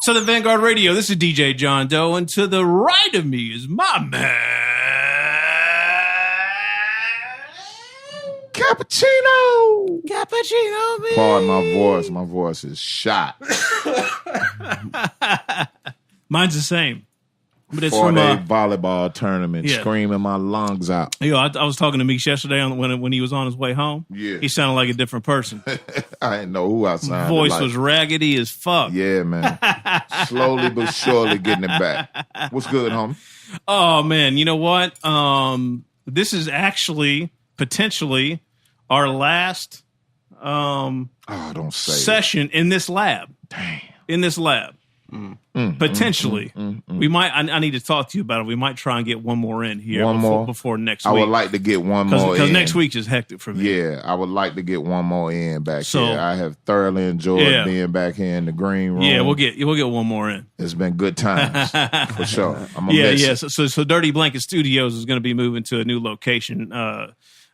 Southern Vangard Radio. This is DJ John Doe, and to the right of me is my man, Cappuccino. Man. Pardon my voice. My voice is shot. Mine's the same. But it's 4-day volleyball tournament, yeah. screaming my lungs out. You know, I was talking to Meeks yesterday when he was on his way home. Yeah. He sounded like a different person. I didn't know who I sounded Voice like. was raggedy as fuck. Yeah, man. Slowly but surely getting it back. What's good, homie? Oh, man. You know what? This is actually potentially our last don't say session in this lab. Damn. In this lab. Potentially. We might. I need to talk to you about it. We might try and get one more in here before next week. I would like to get one more in. Because next week is hectic for me. Yeah, I would like to get one more in back here. I have thoroughly enjoyed being back here in the green room. Yeah, we'll get one more in. It's been good times for sure. I'm gonna yeah, miss yeah. it. So Dirty Blanket Studios is going to be moving to a new location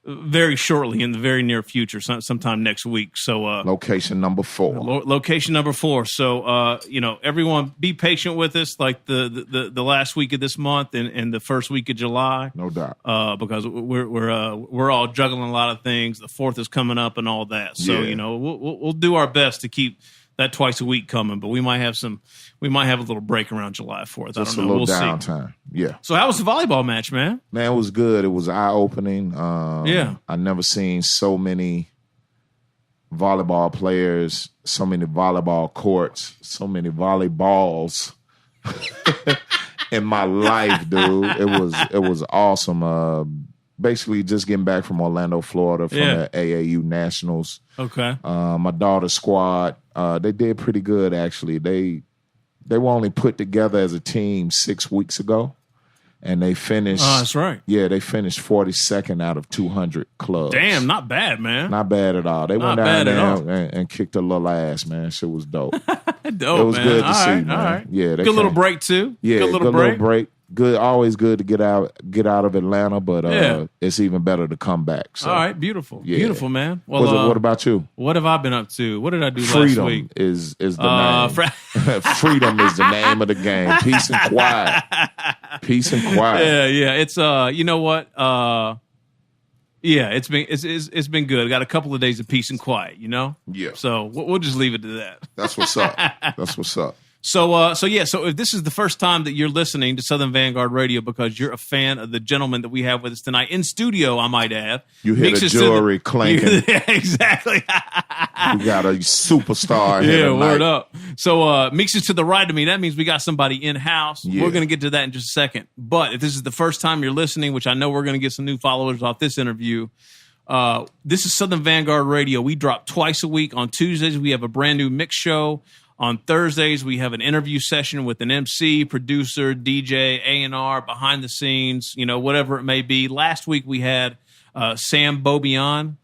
very shortly, in the very near future, sometime next week. So location number 4. Location number 4. So everyone be patient with us, like the last week of this month and the first week of July. No doubt. Because we're all juggling a lot of things. The 4th is coming up and all that. So we'll do our best to keep that twice a week coming, but we might have a little break around July 4th. Just I don't know. a little We'll downtime. see. Yeah. So how was the volleyball match, man? Man, it was good. It was eye-opening. Yeah. I never seen so many volleyball players, so many volleyball courts, so many volleyballs in my life, dude. It was awesome. Basically just getting back from Orlando, Florida from the AAU Nationals. Okay. My daughter's squad, they did pretty good, actually. They were only put together as a team 6 weeks ago, and they finished. Oh, that's right. Yeah, they finished 42nd out of 200 clubs. Damn, not bad, man. Not bad at all. They Not went down bad there and kicked a little ass, man. Shit was dope. Dope, it was man. good to all see, right, man. All right. Yeah, good little break too. Yeah, good little break. Good, always good to get out of Atlanta, but it's even better to come back. So. All right, beautiful, beautiful, man. Well, what about you? What have I been up to? What did I do Freedom last week? is the name. Freedom is the name of the game. Peace and quiet. Peace and quiet. Yeah. It's you know what? It's been good. I got a couple of days of peace and quiet. You know. Yeah. So we'll just leave it to that. That's what's up. That's what's up. So if this is the first time that you're listening to Southern Vangard Radio because you're a fan of the gentleman that we have with us tonight in studio, I might add. You hear the jewelry clanking. Yeah, exactly. You got a superstar here tonight. Word up. So Meeks is to the right of me. That means we got somebody in-house. Yeah. We're going to get to that in just a second. But if this is the first time you're listening, which I know we're going to get some new followers off this interview, this is Southern Vangard Radio. We drop twice a week. On Tuesdays, we have a brand new mix show. On Thursdays, we have an interview session with an MC, producer, DJ, A&R, behind the scenes, whatever it may be. Last week, we had Sam Bobian.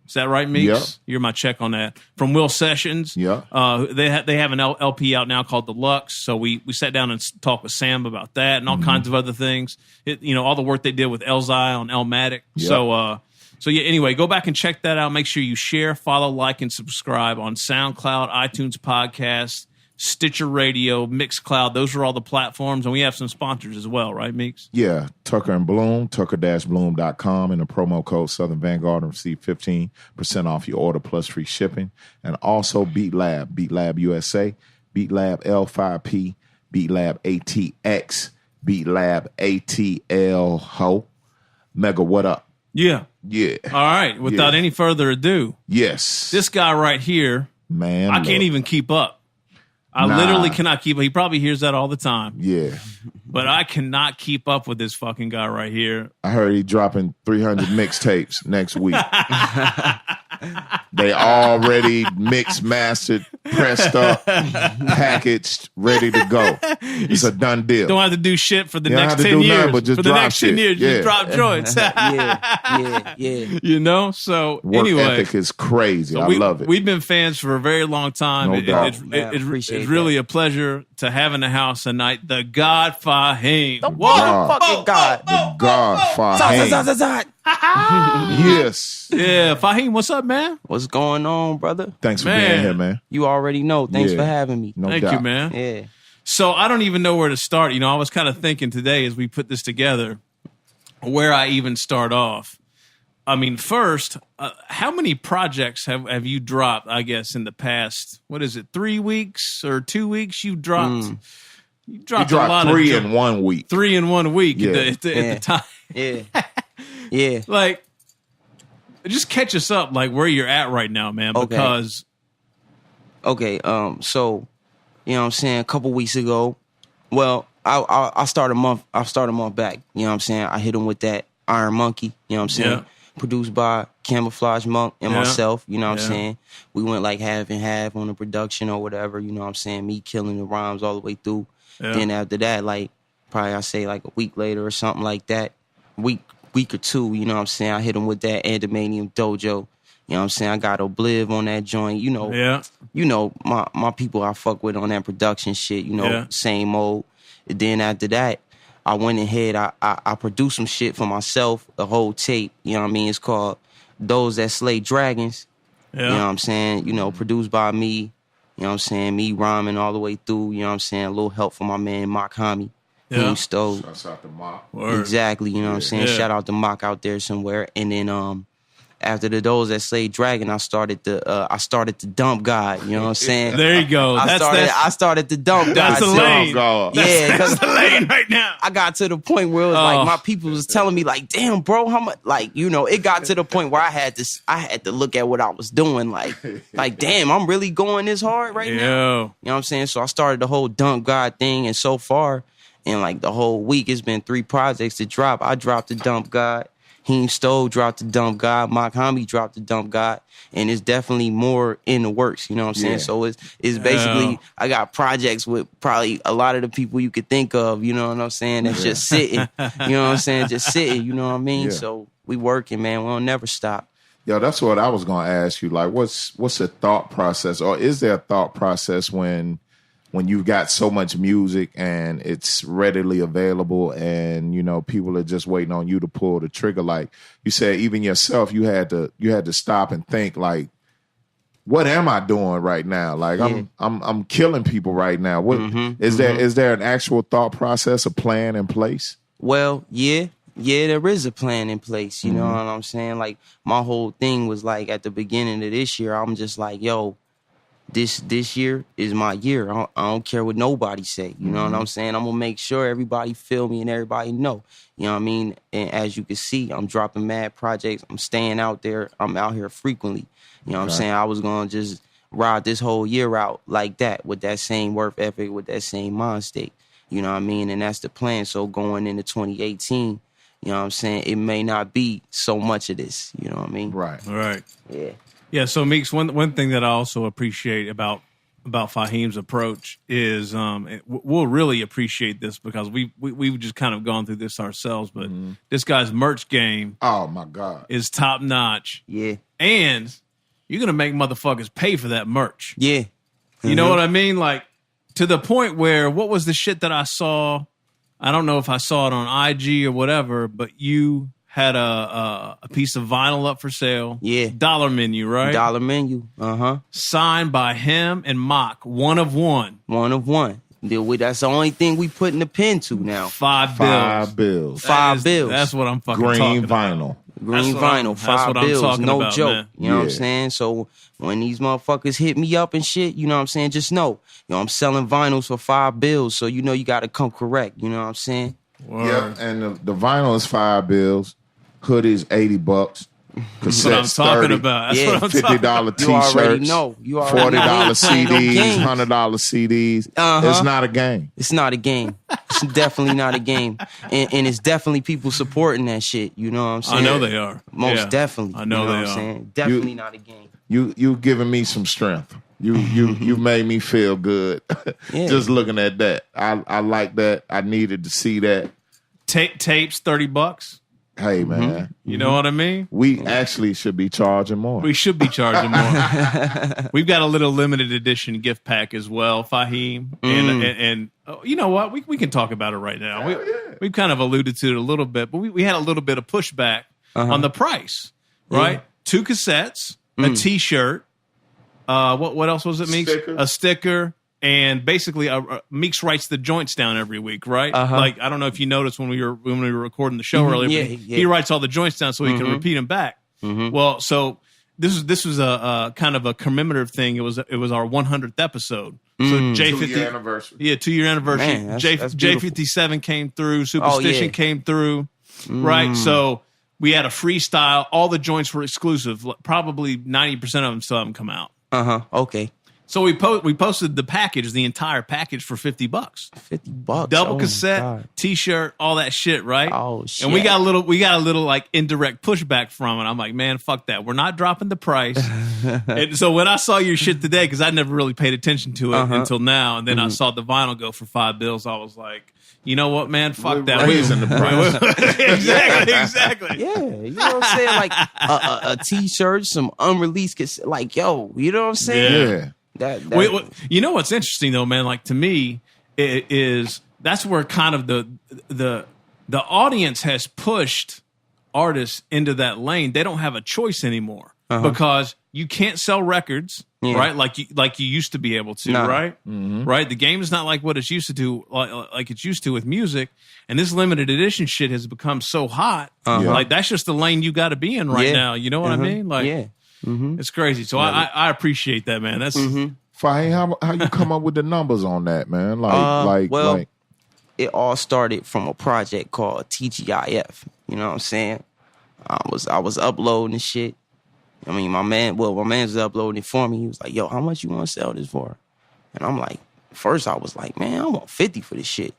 Is that right, Meeks? Yep. You're my check on that. From Will Sessions. Yeah. They have an LP out now called Deluxe. So we sat down and talked with Sam about that and all kinds of other things. All the work they did with Elzai on Elmatic. Yep. So anyway, go back and check that out. Make sure you share, follow, like, and subscribe on SoundCloud, iTunes Podcasts, Stitcher Radio, MIXCLOUD. Those are all the platforms. And we have some sponsors as well, right, Meeks? Yeah. Tucker and Bloom, tucker-bloom.com, and the promo code Southern Vangard and receive 15% off your order plus free shipping. And also Beat Lab USA, Beat Lab L5P, Beat Lab ATX, Beat Lab ATL Ho. Mega, what up? Yeah. Yeah. All right. Without any further ado. Yes. This guy right here. Man. I can't even keep up. I literally cannot keep up. He probably hears that all the time. Yeah. But I cannot keep up with this fucking guy right here. I heard he dropping 300 mixtapes next week. They already mixed, mastered, pressed up, packaged, ready to go. It's a done deal. Don't have to do shit for the next 10 years. But just for the next 10 years, yeah. just drop joints. Yeah. So work anyway. ethic is crazy. I love it. We've been fans for a very long time. No doubt. It's really a pleasure to have in the house tonight the God Fahim. The motherfucking God. The God Fahim. Yes. Yeah, Fahim, what's up, man? What's going on, brother? Thanks for being here, man. You already know. Thanks for having me. No Thank doubt. you, man. Yeah. So I don't even know where to start. You know, I was kind of thinking today as we put this together, where I even start off. I mean, first, how many projects have you dropped, I guess, in the past, 3 weeks or 2 weeks? You dropped a lot 3 of in 1 week. 3 in 1 week Yeah. at the time. Yeah. Yeah. Like, just catch us up, like, where you're at right now, man, because... Okay, so, you know what I'm saying, a couple weeks ago, well, I start a month back, you know what I'm saying? I hit him with that Iron Monkey, you know what I'm saying? Yeah. Produced by Camouflage Monk and myself, you know what I'm saying? We went like half and half on the production or whatever, you know what I'm saying? Me killing the rhymes all the way through. Yeah. Then after that, like, probably I say like a week later or something like that, week or two, you know what I'm saying? I hit him with that Andamanium Dojo. You know what I'm saying? I got Obliv on that joint, you know. Yeah. You know, my people I fuck with on that production shit, you know, same old. And then after that, I went ahead, I produced some shit for myself, a whole tape, you know what I mean? It's called Those That Slay Dragons. Yeah. You know what I'm saying? You know, produced by me, you know what I'm saying? Me rhyming all the way through, you know what I'm saying? A little help from my man, Mock Homie. Yeah. Stoute. Shouts out to Mock. Exactly, you know what I'm saying? Yeah. Shout out to Mock out there somewhere. And then after Those That Slay Dragon, I started the Dump God, you know what I'm saying? There you go. I started the Dump God. That's the lane. That's the lane right now. I got to the point where it was like my people was telling me like, damn, bro, how much? Like, you know, it got to the point where I had to look at what I was doing, like, damn, I'm really going this hard right now. You know what I'm saying? So I started the whole Dump God thing, and so far, in like the whole week, it's been 3 projects to drop. I dropped the Dump God. Stoute dropped the Dump God. Mock Homie dropped the Dump God. And it's definitely more in the works, you know what I'm saying? Yeah. So it's basically, I got projects with probably a lot of the people you could think of, you know what I'm saying? That's just sitting, you know what I'm saying? Just sitting, you know what I mean? Yeah. So we working, man. We don't never stop. Yo, that's what I was going to ask you. Like, what's the thought process, or is there a thought process when you've got so much music and it's readily available and, you know, people are just waiting on you to pull the trigger? Like you said, even yourself, you had to stop and think, like, what am I doing right now? Like, I'm killing people right now. What is there an actual thought process, a plan in place? Well, yeah, there is a plan in place. You know what I'm saying? Like, my whole thing was like, at the beginning of this year, I'm just like, yo, this year is my year. I don't care what nobody say. You know what I'm saying? I'm gonna make sure everybody feel me and everybody know. You know what I mean? And as you can see, I'm dropping mad projects. I'm staying out there. I'm out here frequently. You know what I'm saying? I was gonna just ride this whole year out like that, with that same work ethic, with that same mind state. You know what I mean? And that's the plan. So going into 2018, you know what I'm saying, it may not be so much of this. You know what I mean? Right. Yeah. Yeah, so Meeks, one thing that I also appreciate about Fahim's approach is we'll really appreciate this because we've just kind of gone through this ourselves, but this guy's merch game, oh my God, is top notch. Yeah. And you're gonna make motherfuckers pay for that merch. Yeah. You know what I mean? Like, to the point where, what was the shit that I saw? I don't know if I saw it on IG or whatever, but you had a piece of vinyl up for sale. Yeah. Dollar Menu, right? Dollar Menu. Signed by him and Mock, one of one. One of one. That's the only thing we put in the pen to now. $5 bills. $5 bills. That's what I'm fucking Green talking vinyl. about. Green vinyl, $5 bills, no about, joke. Man. You know what I'm saying? So when these motherfuckers hit me up and shit, you know what I'm saying? Just know, I'm selling vinyls for $5 bills, so you know you got to come correct. You know what I'm saying? Yep, and the vinyl is $5 bills. Hoodies $80. That's what I'm talking about. That's what I'm talking about. $50 t-shirts. You already know. $40 CDs, $100 CDs. It's not a game. It's not a game. It's definitely not a game. And it's definitely people supporting that shit. You know what I'm saying? I know they are. Most definitely. I know you know they what I'm are. saying? Definitely not a game. You giving me some strength. You made me feel good. Yeah. Just looking at that. I like that. I needed to see that. Tapes, $30. Hey, man. You know what I mean? We actually should be charging more. We should be charging more. We've got a little limited edition gift pack as well, Fahim. And you know what? We can talk about it right now. We've kind of alluded to it a little bit, but we had a little bit of pushback on the price, right? 2 cassettes, a T-shirt. What else was it, Meeks? A sticker. And basically, Meeks writes the joints down every week, right? Like, I don't know if you noticed when we were recording the show earlier. He writes all the joints down so he can repeat them back. Well, so this was a kind of a commemorative thing. It was our 100th episode. So J50 2-year anniversary. Yeah, 2-year anniversary. Man, that's J57 came through. Superstition came through. Right, so we had a freestyle. All the joints were exclusive. Probably 90% of them still haven't come out. Okay. So we posted the package, the entire package for $50. $50. Double cassette, T-shirt, all that shit, right? Oh shit. And we got a little like indirect pushback from it. I'm like, man, fuck that. We're not dropping the price. And so when I saw your shit today, because I never really paid attention to it until now, and then I saw the vinyl go for $5, I was like, you know what, man? Fuck that. We're raising the price. Exactly. Yeah, you know what I'm saying? Like a T-shirt, some unreleased cassette. Like, yo, you know what I'm saying? Yeah. Wait, you know what's interesting though, man? Like to me, it is that's where kind of the audience has pushed artists into that lane. They don't have a choice anymore because you can't sell records, right? Like you used to be able to, right? Right. The game is not like what it's used to do, like it's used to with music. And this limited edition shit has become so hot. Like that's just the lane you got to be in right now. You know what I mean? Like, it's crazy. So I appreciate that, man. That's Fahim, how you come up with the numbers on that, man? Like, it all started from a project called TGIF. You know what I'm saying? I was uploading shit. I mean, my man was uploading it for me. He was like, yo, how much you want to sell this for? And I'm like, first I was like, man, I want 50 for this shit.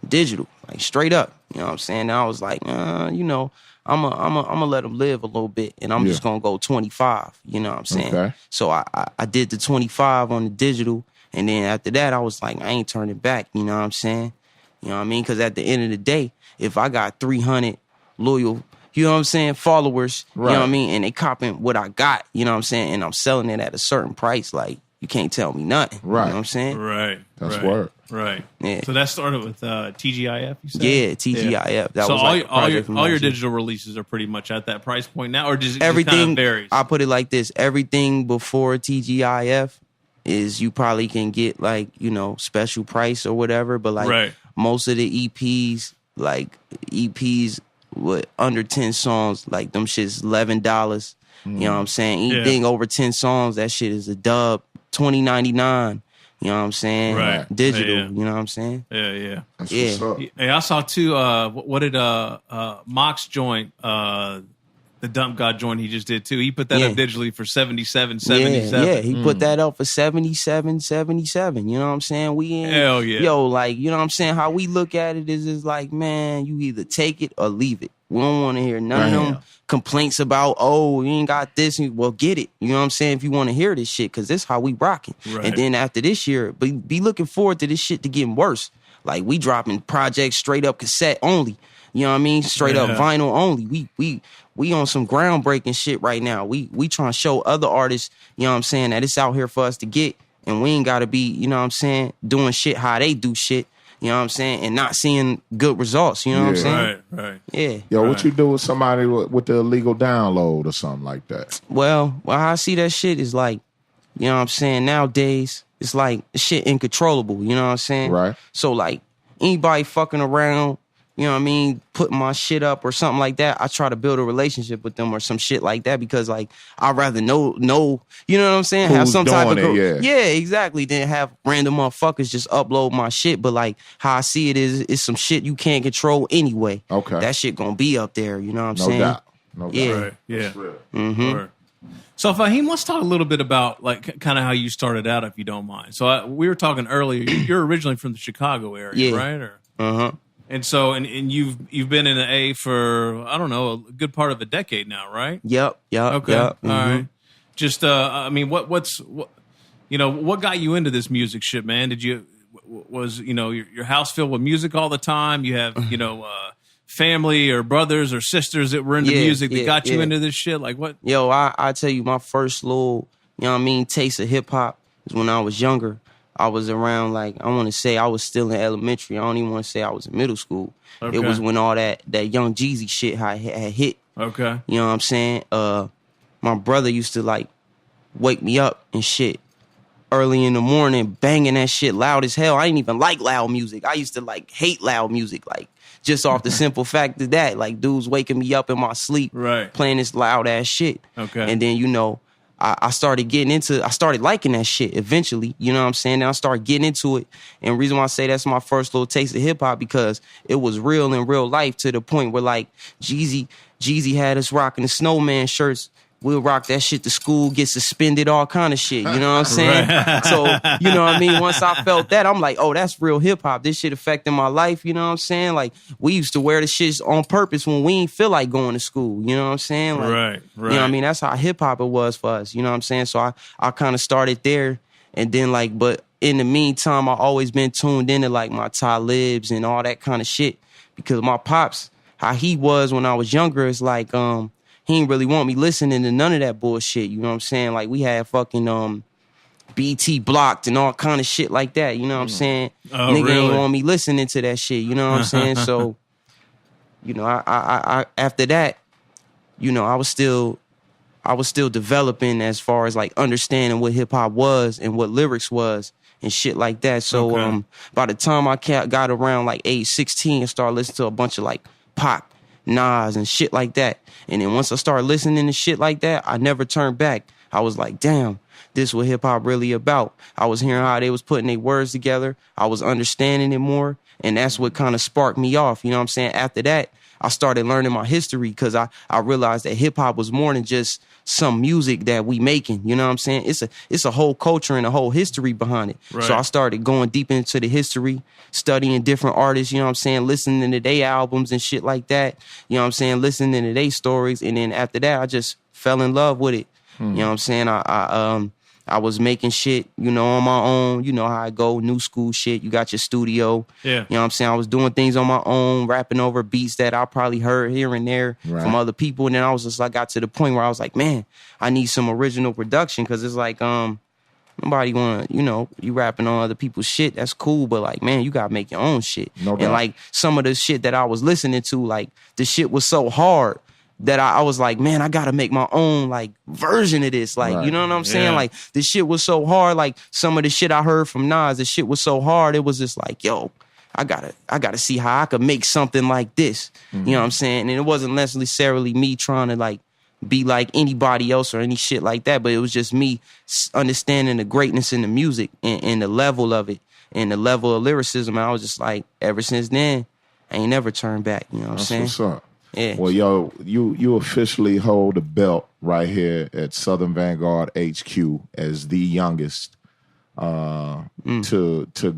Digital, like straight up. You know what I'm saying? Now I was like, you know, I'm gonna let them live a little bit, and I'm just gonna go 25. You know what I'm saying? Okay. So I did the 25 on the digital, and then after that, I was like, I ain't turning back. You know what I'm saying? You know what I mean? Because at the end of the day, if I got 300 loyal, you know what I'm saying, followers, you know what I mean, and they copping what I got, you know what I'm saying, and I'm selling it at a certain price, like you can't tell me nothing. Right. You know what I'm saying? right. That's word. Right. Yeah. So that started with TGIF, you said? Yeah, TGIF. That so was like all your last year. digital releases are pretty much at that price point now, or does it Everything just kind of varies? I put it like this: everything before TGIF is you probably can get like, you know, special price or whatever, but like most of the EPs with under 10 songs, like them shit's $11. You know what I'm saying? Anything over 10 songs, that shit is a dub, $20.99. You know what I'm saying? Right. Digital. You know what I'm saying? Yeah. That's what's up. Hey, I saw too. What did Mox joint? The Dump God joint he just did too. He put that up digitally for 77.77. Yeah, he put that up for 77.77. You know what I'm saying? We in, hell yeah. Yo, like, you know what I'm saying? How we look at it is like, man, you either take it or leave it. We don't want to hear none of them complaints about, oh, you ain't got this. Well, get it. You know what I'm saying? If you want to hear this shit, because this how we rocking. Right. And then after this year, be looking forward to this shit to getting worse. Like, we dropping projects straight up cassette only. You know what I mean? Straight up vinyl only. We on some groundbreaking shit right now. We trying to show other artists, you know what I'm saying, that it's out here for us to get. And we ain't got to be, you know what I'm saying, doing shit how they do shit. You know what I'm saying? And not seeing good results. You know what I'm saying? Right. Yeah. Yo, what you do with somebody with the illegal download or something like that? Well, how I see that shit is like, you know what I'm saying, nowadays, it's like shit incontrollable. You know what I'm saying? Right. So, like, anybody fucking around, you know what I mean, putting my shit up or something like that, I try to build a relationship with them or some shit like that, because like I'd rather know, you know what I'm saying? Who's have some type of yeah, exactly. Than have random motherfuckers just upload my shit. But like how I see it is, it's some shit you can't control anyway. Okay. That shit gonna be up there, you know what I'm saying? No doubt. Yeah. Right. Yeah. Mm-hmm. Right. So Fahim, let's talk a little bit about like kind of how you started out, if you don't mind. So we were talking earlier. You're originally from the Chicago area, right? Or And so, and you've been in the A for, I don't know, a good part of a decade now, right? Yep. Okay. Mm-hmm. All right. Just, I mean, what got you into this music shit, man? Was your house filled with music all the time? You have, family or brothers or sisters that were into music that got you into this shit? Like what? Yo, I tell you, my first little, you know what I mean, taste of hip hop is when I was younger. I was around, like, I want to say I was still in elementary. I don't even want to say I was in middle school. Okay. It was when all that Young Jeezy shit had hit. Okay. You know what I'm saying? My brother used to like wake me up and shit early in the morning, banging that shit loud as hell. I didn't even like loud music. I used to like hate loud music, like just off the simple fact of that, like dudes waking me up in my sleep, right, playing this loud ass shit. Okay. And then, you know, I started liking that shit eventually, you know what I'm saying? And I started getting into it. And the reason why I say that's my first little taste of hip hop, because it was real in real life, to the point where like Jeezy had us rocking the snowman shirts. We'll rock that shit to school, get suspended, all kind of shit. You know what I'm saying? Right. So, you know what I mean? Once I felt that, I'm like, oh, that's real hip hop. This shit affecting my life. You know what I'm saying? Like, we used to wear the shit on purpose when we ain't feel like going to school. You know what I'm saying? Like, right. You know what I mean? That's how hip hop it was for us. You know what I'm saying? So I kind of started there. And then like, but in the meantime, I always been tuned into like my Talibs and all that kind of shit. Because my pops, how he was when I was younger, is like, he ain't really want me listening to none of that bullshit. You know what I'm saying? Like, we had fucking BT blocked and all kind of shit like that. You know what I'm saying? Oh, Nigga really? ain't want me listening to that shit. You know what I'm saying? So, you know, I after that, you know, I was still developing as far as like understanding what hip hop was and what lyrics was and shit like that. So, Okay. by the time I got around like age 16 and started listening to a bunch of like Pac, Nas and shit like that. And then once I started listening to shit like that, I never turned back. I was like, damn, this what hip hop really about. I was hearing how they was putting their words together. I was understanding it more. And that's what kind of sparked me off. You know what I'm saying? After that, I started learning my history, because I realized that hip hop was more than just some music that we making. You know what I'm saying? It's a whole culture and a whole history behind it. Right. So I started going deep into the history, studying different artists, you know what I'm saying, listening to their albums and shit like that. You know what I'm saying? Listening to their stories. And then after that, I just fell in love with it. You know what I'm saying? I was making shit, you know, on my own. You know how I go, new school shit. You got your studio. Yeah. You know what I'm saying? I was doing things on my own, rapping over beats that I probably heard here and there from other people. And then I was just like, got to the point where I was like, man, I need some original production, because it's like, nobody want to, you know, you rapping on other people's shit. That's cool. But like, man, you got to make your own shit. No doubt. And like some of the shit that I was listening to, like the shit was so hard that I was like, man, I gotta make my own like version of this. Like, you know what I'm saying? Yeah. Like, the shit was so hard. Like, some of the shit I heard from Nas, the shit was so hard. It was just like, yo, I gotta see how I could make something like this. You know what I'm saying? And it wasn't necessarily me trying to like be like anybody else or any shit like that, but it was just me understanding the greatness in the music and the level of it and the level of lyricism. And I was just like, ever since then, I ain't never turned back. You know what I'm saying? That's what's up. Yeah. Well, yo, you officially hold the belt right here at Southern Vangard HQ as the youngest to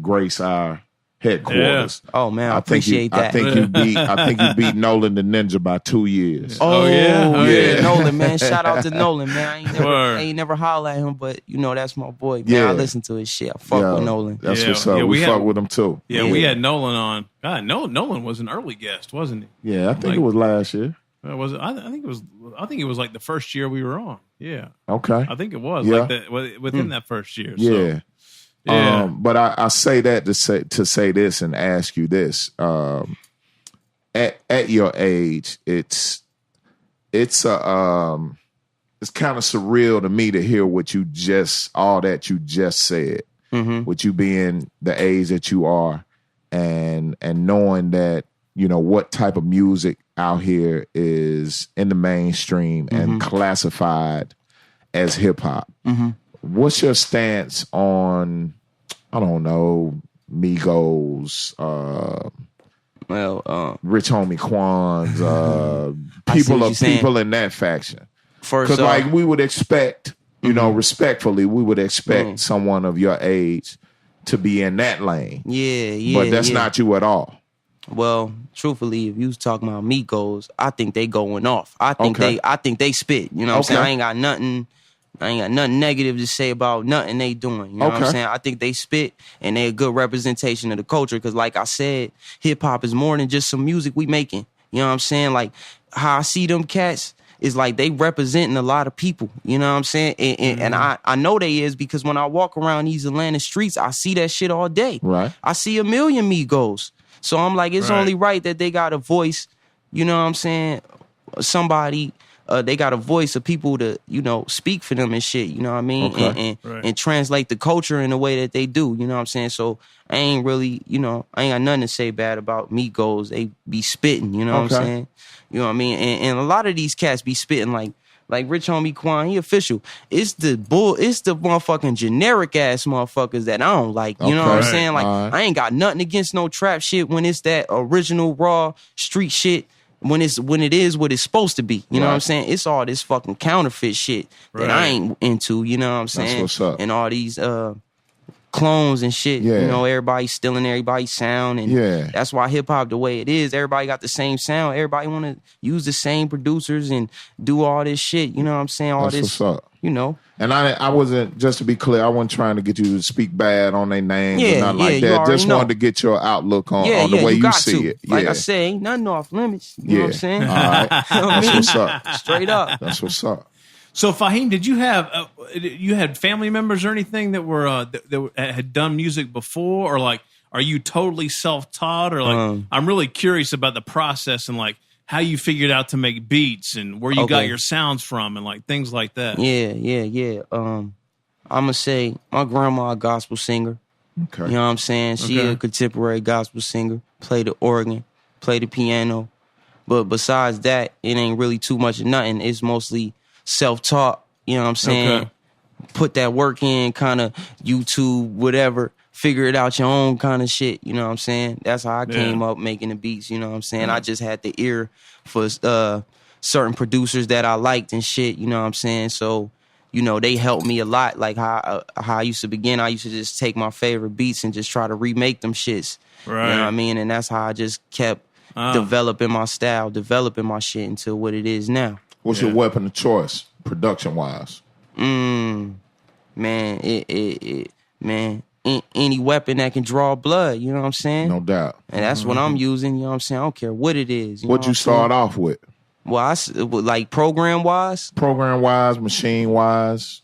grace our headquarters. Yeah. Oh man, I appreciate that. I think you beat Nolan the Ninja by 2 years. Oh yeah. Nolan, man. Shout out to Nolan, man. I ain't never holler at him, but you know that's my boy, man. Yeah. I listen to his shit. I fuck with Nolan. That's what's up. We fuck with him too. Yeah, we had Nolan on. God, Nolan was an early guest, wasn't he? Yeah, I think it was last year. Was it? I think it was like the first year we were on. Yeah. Okay. I think it was within that first year. Yeah. So. Yeah. But I say that to say this and ask you this. At your age, it's kind of surreal to me to hear all that you just said. With you being the age that you are, and knowing that, you know, what type of music out here is in the mainstream and classified as hip hop. What's your stance on, I don't know, Migos, Rich Homie Quan's, people in that faction? Because like we would expect, you know, respectfully, we would expect someone of your age to be in that lane. Yeah. But that's not you at all. Well, truthfully, if you was talking about Migos, I think they going off. I think they spit. You know what I'm saying? I ain't got nothing negative to say about nothing they doing. You know what I'm saying? I think they spit and they a good representation of the culture. Because like I said, hip hop is more than just some music we making. You know what I'm saying? Like how I see them cats is like they representing a lot of people. You know what I'm saying? And I know they is, because when I walk around these Atlanta streets, I see that shit all day. Right. I see a million Migos. So I'm like, it's only right that they got a voice, you know what I'm saying, somebody. They got a voice of people to, you know, speak for them and shit, you know what I mean? Okay. And translate the culture in the way that they do, you know what I'm saying? So I ain't really, you know, I ain't got nothing to say bad about Migos. They be spitting, you know what I'm saying? You know what I mean? And a lot of these cats be spitting like Rich Homie Quan, he official. It's the motherfucking generic ass motherfuckers that I don't like. You know what I'm saying? Like, I ain't got nothing against no trap shit when it's that original raw street shit. When it is what it's supposed to be, you know what I'm saying? It's all this fucking counterfeit shit that I ain't into, you know what I'm saying? That's what's up. And all these clones and shit, you know, everybody's stealing everybody's sound, and that's why hip hop the way it is. Everybody got the same sound. Everybody want to use the same producers and do all this shit. You know what I'm saying? All that's what's up. You know. And I wasn't, just to be clear, I wasn't trying to get you to speak bad on their names or nothing like that. Just wanted to get your outlook on the way you see it. Like I said, ain't nothing off limits. You know what I'm saying? All right. That's what's up. Straight up. That's what's up. So Fahim, did you have you had family members or anything that were that had done music before, or like, are you totally self-taught, or like, I'm really curious about the process and like how you figured out to make beats and where you got your sounds from and like things like that. Yeah. I'm gonna say my grandma a gospel singer. Okay. You know what I'm saying? She a contemporary gospel singer. Play the organ, play the piano. But besides that, it ain't really too much of nothing. It's mostly self-taught. You know what I'm saying? Okay. Put that work in, kind of YouTube, whatever. Figure it out your own kind of shit. You know what I'm saying? That's how I came up making the beats. You know what I'm saying? I just had the ear for certain producers that I liked and shit. You know what I'm saying? So, you know, they helped me a lot. Like how I used to begin. I used to just take my favorite beats and just try to remake them shits. Right. You know what I mean? And that's how I just kept developing my style, developing my shit into what it is now. What's your weapon of choice, production-wise? Man, any weapon that can draw blood, you know what I'm saying? No doubt. And that's what I'm using, you know what I'm saying? I don't care what it is. What'd you start off with? Well, like program-wise? Program-wise, machine-wise?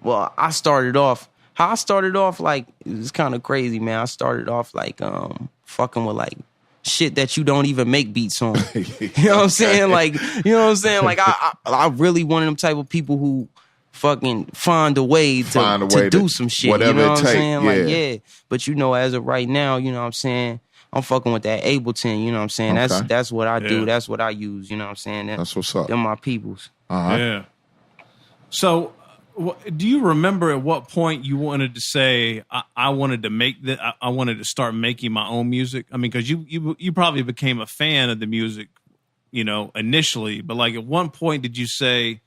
Well, how I started off, like, it's kind of crazy, man. I started off, like, fucking with, like, shit that you don't even make beats on. You know what I'm saying? Like, you know what I'm saying? Like, I really one of them type of people who fucking find a way to do some shit. Whatever you know it what I'm take, saying? Like, but you know, as of right now, you know what I'm saying? I'm fucking with that Ableton, you know what I'm saying? Okay. That's what I do. That's what I use, you know what I'm saying? That's what's up. They're my peoples. Yeah. So, do you remember at what point you wanted to say, I wanted to make that? I wanted to start making my own music. I mean, because you probably became a fan of the music, you know, initially. But like, at one point, did you say,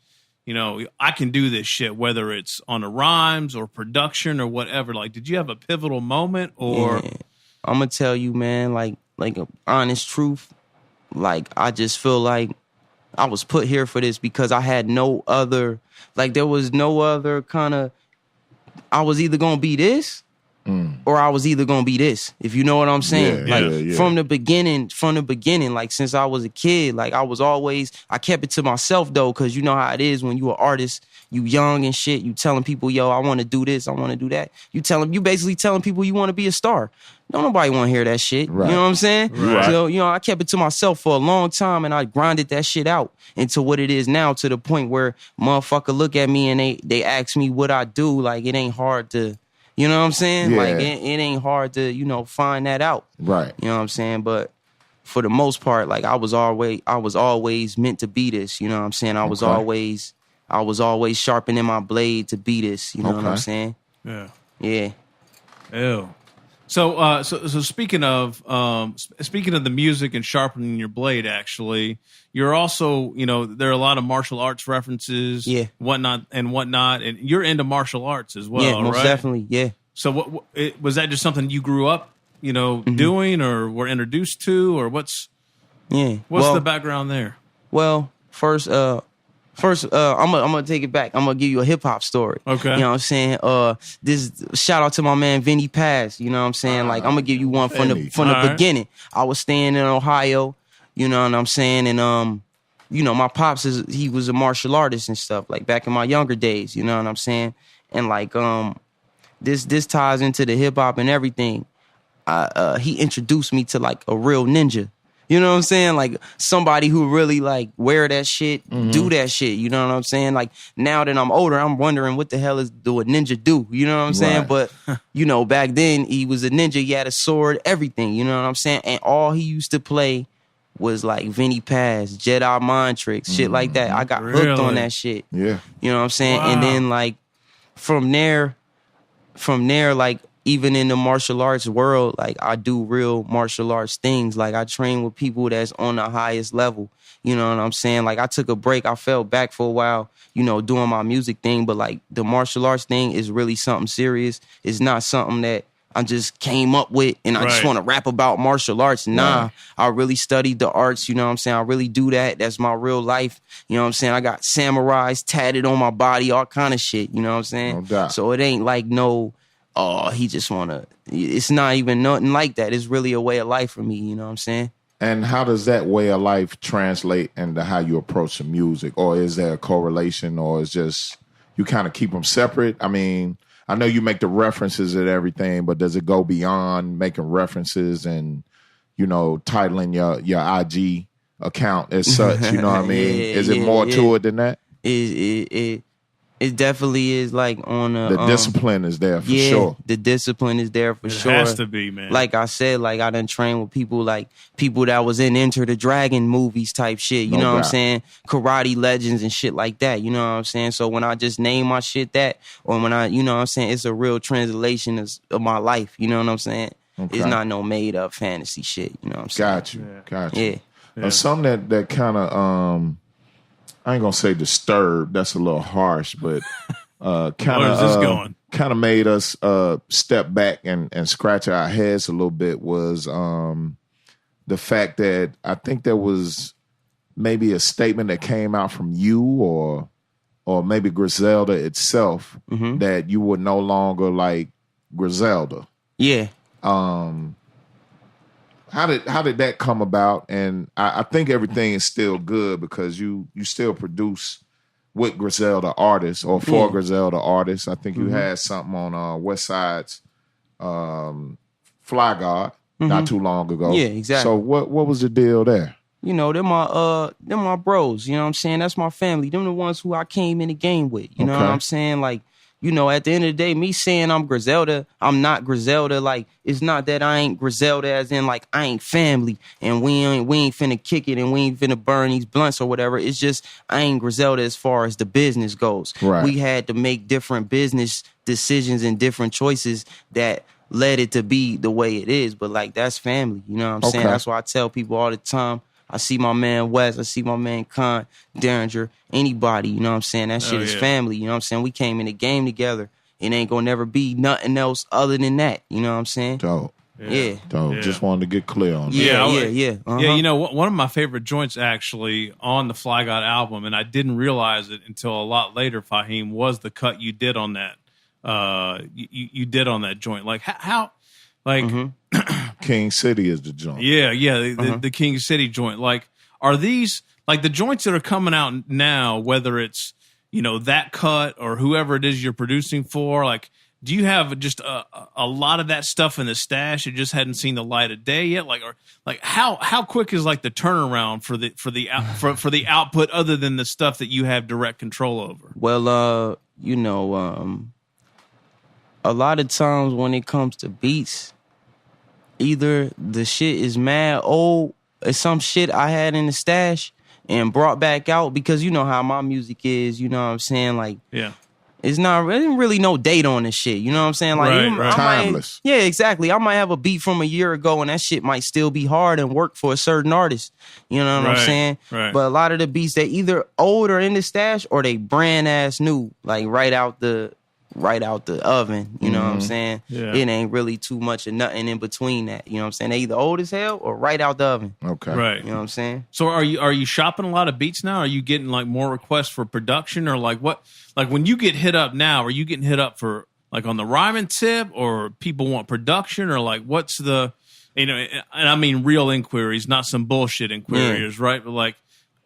you know, I can do this shit, whether it's on the rhymes or production or whatever? Like, did you have a pivotal moment, or? Yeah. I'm gonna tell you, man, like an honest truth. Like, I just feel like I was put here for this because I had no other. Like, there was no other kind of, I was either going to be this or I was either going to be this, if you know what I'm saying. From the beginning, like, since I was a kid, like, I kept it to myself, though, because you know how it is when you an artist, you young and shit, you telling people, yo, I want to do this, I want to do that. You basically telling people you want to be a star. Don't nobody want to hear that shit. Right. You know what I'm saying? Right. So, you know, I kept it to myself for a long time, and I grinded that shit out into what it is now, to the point where motherfucker look at me and they ask me what I do. Like, it ain't hard to, you know what I'm saying? Yeah. Like, it ain't hard to, you know, find that out. Right. You know what I'm saying? But for the most part, like, I was always meant to be this. You know what I'm saying? I was always sharpening my blade to be this. You know what I'm saying? Yeah. Yeah. Ew. So speaking of the music and sharpening your blade, actually, you're also, you know, there are a lot of martial arts references, whatnot, and you're into martial arts as well, yeah, most right? definitely, yeah. So what was that? Just something you grew up, you know, doing, or were introduced to, or what's the background there? Well, first, I'm gonna take it back. I'm gonna give you a hip hop story. Okay. You know what I'm saying? This shout out to my man Vinny Paz. You know what I'm saying? Like, I'm gonna give you one from the beginning. I was staying in Ohio. You know what I'm saying? And you know, my pops he was a martial artist and stuff, like, back in my younger days. You know what I'm saying? And like this ties into the hip hop and everything. He introduced me to, like, a real ninja. You know what I'm saying? Like somebody who really like wear that shit, do that shit. You know what I'm saying? Like now that I'm older, I'm wondering what the hell do a ninja do? You know what I'm saying? But you know, back then he was a ninja. He had a sword, everything. You know what I'm saying? And all he used to play was like Vinnie Paz, Jedi mind tricks, shit like that. I got hooked on that shit. Yeah. You know what I'm saying? Wow. And then like from there, like even in the martial arts world, like I do real martial arts things. Like I train with people that's on the highest level. You know what I'm saying? Like I took a break. I fell back for a while, you know, doing my music thing. But like the martial arts thing is really something serious. It's not something that I just came up with and I just want to rap about martial arts. Nah, I really studied the arts. You know what I'm saying? I really do that. That's my real life. You know what I'm saying? I got samurais tatted on my body, all kind of shit. You know what I'm saying? No doubt. So it ain't like he just it's not even nothing like that. It's really a way of life for me. You know what I'm saying? And how does that way of life translate into how you approach the music? Or is there a correlation, or is just you kind of keep them separate? I mean, I know you make the references and everything, but does it go beyond making references and, you know, titling your IG account as such? You know what I mean? Is it more to it than that? It definitely is like on the discipline is there for sure. The discipline is there for sure. It has to be, man. Like I said, like I done trained with people that was in Enter the Dragon movies type shit. You know what I'm saying? Karate legends and shit like that. You know what I'm saying? So when I just name my shit that, or when I, you know what I'm saying, it's a real translation of my life. You know what I'm saying? Okay. It's not no made up fantasy shit. You know what I'm saying? Got you. Yeah. Something that kind of I ain't gonna say disturbed. That's a little harsh, but kind of made us step back and scratch our heads a little bit was the fact that I think there was maybe a statement that came out from you or maybe Griselda itself that you were no longer like Griselda. Yeah. How did that come about? And I think everything is still good because you still produce with Griselda artists or for Griselda artists. I think you had something on West Side's Fly God not too long ago. Yeah, exactly. So what was the deal there? You know, they're my bros. You know what I'm saying? That's my family. Them the ones who I came in the game with. You know what I'm saying? Like, you know, at the end of the day, me saying I'm Griselda, I'm not Griselda. Like, it's not that I ain't Griselda as in, like, I ain't family and we ain't finna kick it and we ain't finna burn these blunts or whatever. It's just I ain't Griselda as far as the business goes. Right. We had to make different business decisions and different choices that led it to be the way it is. But, like, that's family. You know what I'm saying? That's why I tell people all the time. I see my man Wes, I see my man Con, Derringer, anybody, you know what I'm saying? That shit is family, you know what I'm saying? We came in the game together. It ain't gonna never be nothing else other than that, you know what I'm saying? Dope. Yeah. Dope. Just wanted to get clear on that. Yeah. Yeah, you know, one of my favorite joints actually on the Fly God album, and I didn't realize it until a lot later, Fahim, was the cut you did on that. You did on that joint. Like, how like... King City is the joint. Yeah, the King City joint. Like, are these like the joints that are coming out now? Whether it's, you know, that cut or whoever it is you're producing for, like, do you have just a lot of that stuff in the stash? It just hadn't seen the light of day yet. Like, or like how quick is like the turnaround for the output other than the stuff that you have direct control over? Well, you know, a lot of times when it comes to beats, either the shit is mad old or some shit I had in the stash and brought back out because you know how my music is, you know what I'm saying? Like, it's not really no date on this shit, you know what I'm saying? Like, timeless. Yeah, exactly. I might have a beat from a year ago and that shit might still be hard and work for a certain artist, you know what I'm saying? Right. But a lot of the beats, they either old or in the stash or they brand ass new, like right out the oven, you know what I'm saying? Yeah. It ain't really too much of nothing in between that, you know what I'm saying? They either old as hell or right out the oven. Okay. Right. You know what I'm saying? So are you shopping a lot of beats now? Are you getting like more requests for production or like what? Like when you get hit up now, are you getting hit up for like on the rhyming tip or people want production or like what's the, you know, and I mean real inquiries, not some bullshit inquiries, right? But like,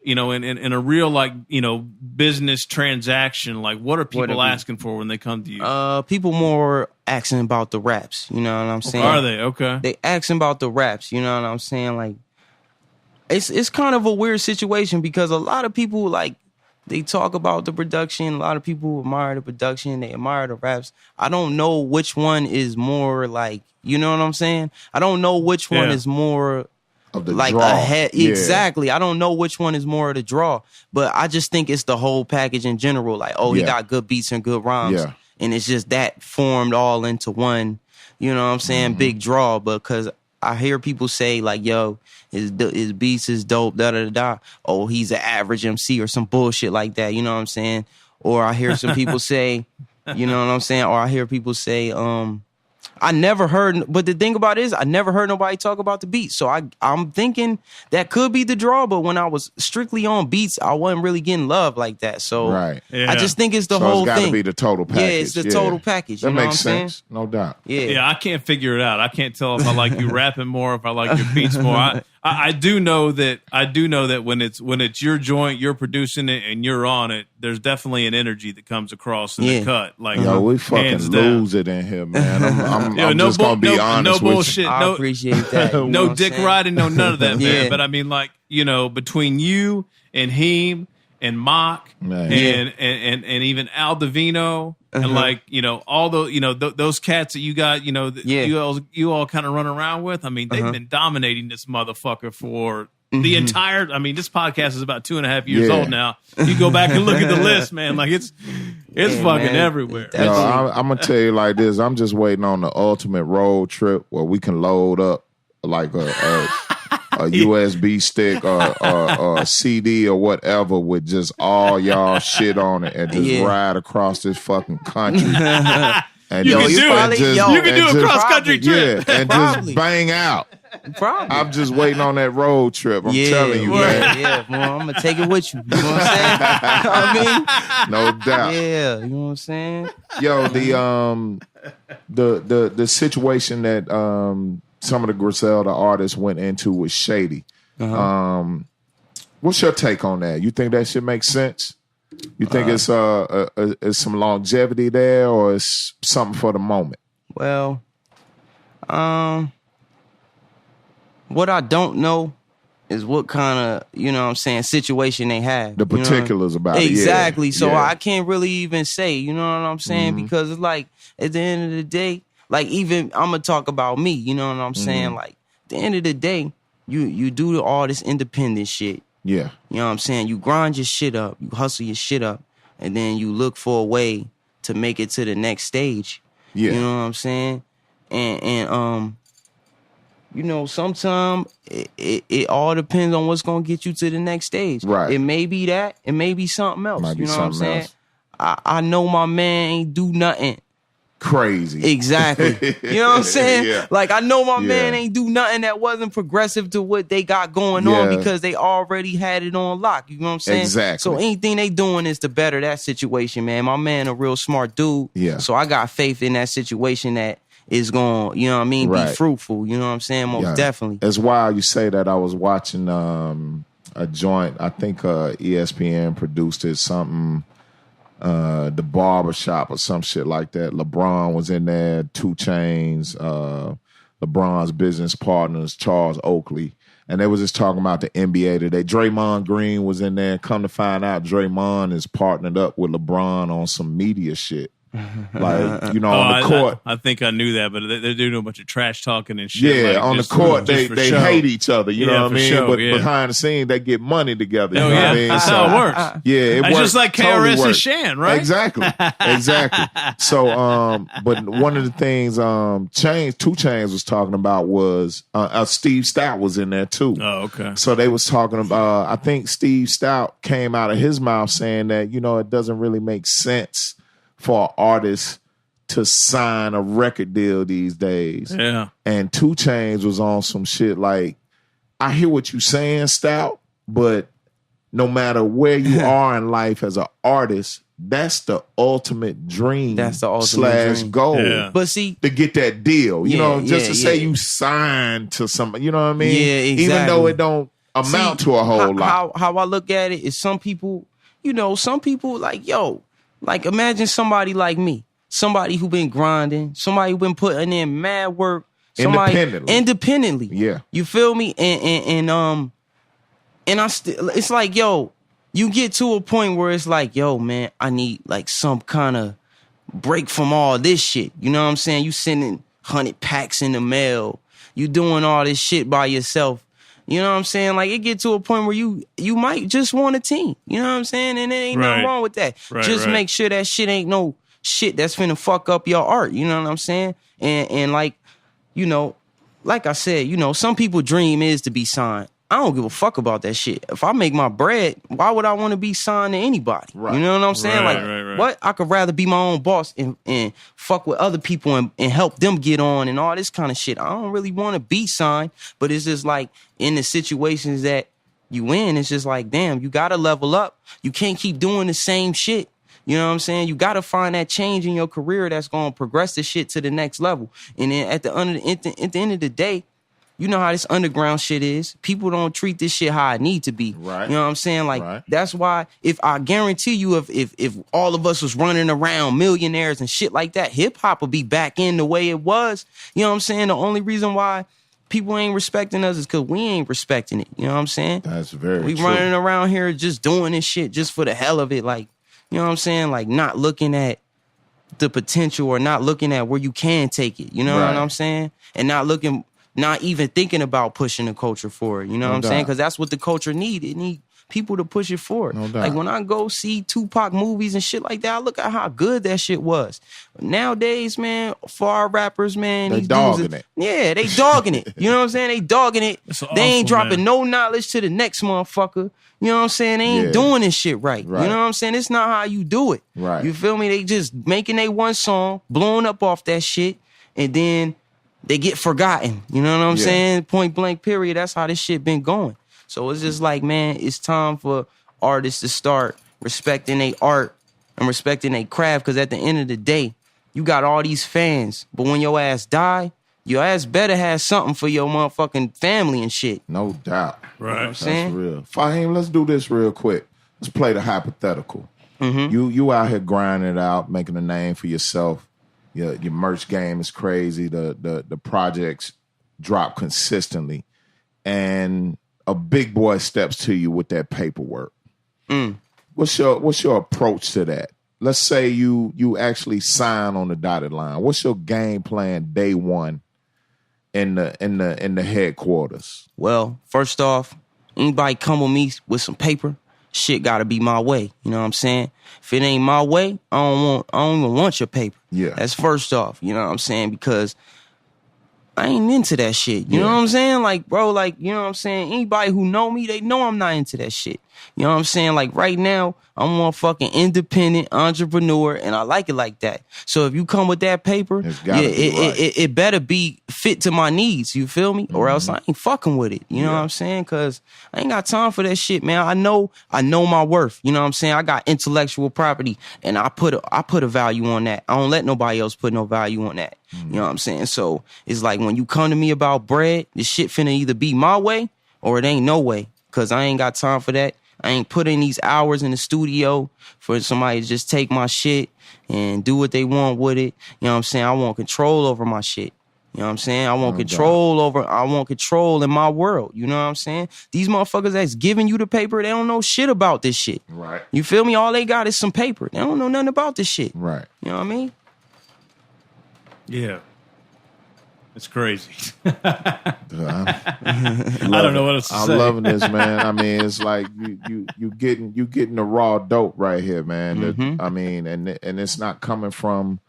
you know, in a real, like, you know, business transaction, like, what are people asking for when they come to you? People more asking about the raps, you know what I'm saying? Are they? Okay. They asking about the raps, you know what I'm saying? Like, it's kind of a weird situation because a lot of people like they talk about the production. A lot of people admire the production. They admire the raps. I don't know which one is more like, you know what I'm saying? I don't know which one is more of the like draw. ahead. Yeah. Exactly. I don't know which one is more of the draw, but I just think it's the whole package in general. Like, oh, he got good beats and good rhymes. Yeah. And it's just that formed all into one, you know what I'm saying, big draw. Because I hear people say like, yo, his beats is dope, da-da-da-da. Oh, he's an average MC or some bullshit like that, you know what I'm saying? Or I hear some people say, you know what I'm saying? Or I hear people say, I never heard, but the thing about it is I never heard nobody talk about the beats. So I'm thinking that could be the draw, but when I was strictly on beats, I wasn't really getting love like that. So I just think it's the whole thing. It's got to be the total package. Yeah, it's the total package. That you know makes what I'm sense. No doubt. Yeah, I can't figure it out. I can't tell if I like you rapping more, if I like your beats more. I do know that when it's your joint, you're producing it and you're on it, there's definitely an energy that comes across in the cut. Like, yo, we fucking lose it in here, man. I'm just gonna be honest no bullshit. with you. I appreciate that. No dick riding, no none of that, man. But I mean, like, you know, between you and Heem and Mock and even Al Divino and like, you know, all those, you know, those cats that you got, you know, you all kind of run around with. I mean, they've been dominating this motherfucker for the entire. I mean, this podcast is about 2.5 years old now. You go back and look at the list, man. Like it's fucking man, everywhere. Yo, I'm gonna tell you like this. I'm just waiting on the ultimate road trip where we can load up like a USB stick or a CD or whatever with just all y'all shit on it and just ride across this fucking country. And you can do a cross country trip. Yeah, and just bang out. Probably. I'm just waiting on that road trip. I'm telling you, man. Yeah, well, I'm gonna take it with you. You know what I'm saying? I mean, no doubt. Yeah, you know what I'm saying? Yo, the situation that some of the Griselda artists went into was shady. What's your take on that? You think that shit makes sense? You think it's some longevity there, or it's something for the moment? Well, what I don't know is what kind of, you know what I'm saying, situation they have. The particulars about it. Exactly. So I can't really even say, you know what I'm saying? Because it's like, at the end of the day, like even, I'm going to talk about me, you know what I'm saying? Like, at the end of the day, you do all this independent shit. Yeah. You know what I'm saying? You grind your shit up, you hustle your shit up, and then you look for a way to make it to the next stage. Yeah. You know what I'm saying? And you know, sometimes it all depends on what's gonna get you to the next stage. Right. It may be that, it may be something else. Might be you know something what I'm saying? else. I know my man ain't do nothing crazy. Exactly. You know what I'm saying? Yeah. Like, I know my man ain't do nothing that wasn't progressive to what they got going on because they already had it on lock. You know what I'm saying? Exactly. So anything they doing is to better that situation, man. My man a real smart dude. Yeah. So I got faith in that situation that is going, you know what I mean, be fruitful. You know what I'm saying? Most definitely. It's wild you say that. I was watching a joint. I think ESPN produced it, something, the barbershop or some shit like that. LeBron was in there, 2 Chainz, LeBron's business partners, Charles Oakley. And they was just talking about the NBA today. Draymond Green was in there. Come to find out, Draymond is partnered up with LeBron on some media shit. Like, you know, on the court. I think I knew that, but they're doing a bunch of trash talking and shit. Yeah, like on the court, they hate each other. You know what I mean? Show, but behind the scenes, they get money together. You know what I mean? That's how it works. Yeah, it works. Just like KRS totally and Shan, right? Exactly. So, but one of the things 2 Chainz was talking about was Steve Stoute was in there too. Oh, okay. So they was talking about, I think Steve Stoute came out of his mouth saying that, you know, it doesn't really make sense for an artist to sign a record deal these days. Yeah. And 2 Chainz was on some shit like, I hear what you saying, Stoute, but no matter where you are in life as an artist, that's the ultimate dream. That's the ultimate dream. goal. Yeah. But see, to get that deal. You know, just to say you signed to somebody, you know what I mean? Yeah, exactly. Even though it don't amount to a whole lot. How I look at it is some people, you know, some people like, yo, like imagine somebody like me. Somebody who been grinding, somebody who been putting in mad work, somebody independently. Yeah. You feel me? And And it's like, yo, you get to a point where it's like, yo, man, I need like some kind of break from all this shit. You know what I'm saying? You sending 100 packs in the mail. You doing all this shit by yourself. You know what I'm saying? Like, it get to a point where you might just want a team. You know what I'm saying? And there ain't nothing wrong with that. Just make sure that shit ain't no shit that's finna fuck up your art. You know what I'm saying? And like, you know, like I said, you know, some people dream is to be signed. I don't give a fuck about that shit. If I make my bread, why would I want to be signed to anybody? Right. You know what I'm saying? What? I could rather be my own boss and fuck with other people and help them get on and all this kind of shit. I don't really want to be signed, but it's just like in the situations that you in, it's just like, damn, you got to level up. You can't keep doing the same shit. You know what I'm saying? You got to find that change in your career that's going to progress the shit to the next level. And then at the end of the day, you know how this underground shit is. People don't treat this shit how it need to be. Right. You know what I'm saying? Like, that's why if I guarantee you if all of us was running around millionaires and shit like that, hip hop would be back in the way it was. You know what I'm saying? The only reason why people ain't respecting us is because we ain't respecting it. You know what I'm saying? That's very We true. running around here just doing this shit just for the hell of it. Like, you know what I'm saying? Like, not looking at the potential or not looking at where you can take it. You know what I'm saying? And not even thinking about pushing the culture forward. You know what I'm saying? Because that's what the culture need. It need people to push it forward. No doubt. Like when I go see Tupac movies and shit like that, I look at how good that shit was. Nowadays, man, for our rappers, man, they dogging it. Yeah, they dogging it. You know what I'm saying? They dogging it. They ain't dropping no knowledge to the next motherfucker. You know what I'm saying? They ain't doing this shit right. You know what I'm saying? It's not how you do it. Right. You feel me? They just making they one song, blowing up off that shit, and then they get forgotten. You know what I'm saying? Point blank period. That's how this shit been going. So it's just like, man, it's time for artists to start respecting their art and respecting their craft. Because at the end of the day, you got all these fans. But when your ass die, your ass better have something for your motherfucking family and shit. No doubt. Right. You know what I'm saying? That's real. Fahim, let's do this real quick. Let's play the hypothetical. You out here grinding it out, making a name for yourself. Your merch game is crazy. The projects drop consistently, and a big boy steps to you with that paperwork. What's your approach to that? Let's say you actually sign on the dotted line. What's your game plan day one in the headquarters? Well, first off, anybody come with me with some paper, shit gotta be my way. You know what I'm saying? If it ain't my way, I don't even want your paper. Yeah. That's first off, you know what I'm saying? Because I ain't into that shit. You know what I'm saying? Like, bro, like, you know what I'm saying? Anybody who know me, they know I'm not into that shit. You know what I'm saying? Like, right now, I'm a fucking independent entrepreneur, and I like it like that. So if you come with that paper, it better be fit to my needs, you feel me? Or else I ain't fucking with it. You know what I'm saying? Because I ain't got time for that shit, man. I know my worth. You know what I'm saying? I got intellectual property, and I put a value on that. I don't let nobody else put no value on that. You know what I'm saying? So it's like when you come to me about bread, this shit finna either be my way or it ain't no way. Because I ain't got time for that. I ain't put in these hours in the studio for somebody to just take my shit and do what they want with it. You know what I'm saying? I want control over my shit. You know what I'm saying? I want control in my world. You know what I'm saying? These motherfuckers that's giving you the paper, they don't know shit about this shit. Right. You feel me? All they got is some paper. They don't know nothing about this shit. Right. You know what I mean? Yeah. It's crazy. I don't know what else to say. I'm loving this, man. I mean, it's like you getting the raw dope right here, man. I mean, and it's not coming from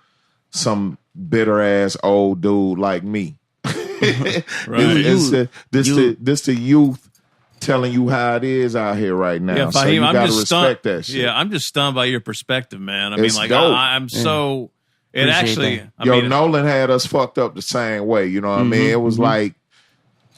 some bitter ass old dude like me. Right. This the youth telling you how it is out here right now. Yeah, Fahim, so you gotta respect that shit. Yeah, I'm just stunned by your perspective, man. I mean, like I'm so. It actually, that. Nolan had us fucked up the same way. You know what I mean? It was like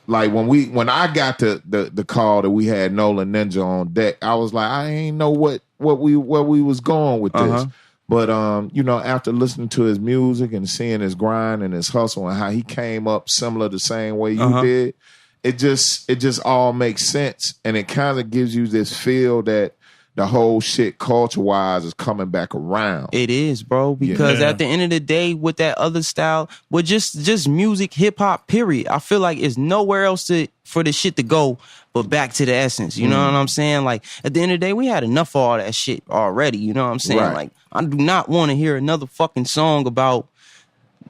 when I got the call that we had Nolan Ninja on deck, I was like, I ain't know where we was going with this. But after listening to his music and seeing his grind and his hustle and how he came up similar the same way you did, it just all makes sense, and it kind of gives you this feel that the whole shit culture-wise is coming back around. It is, bro, because at the end of the day, with that other style, with just music, hip-hop, period, I feel like it's nowhere else for this shit to go but back to the essence. You know what I'm saying? Like, at the end of the day, we had enough of all that shit already. You know what I'm saying? Right. Like, I do not want to hear another fucking song about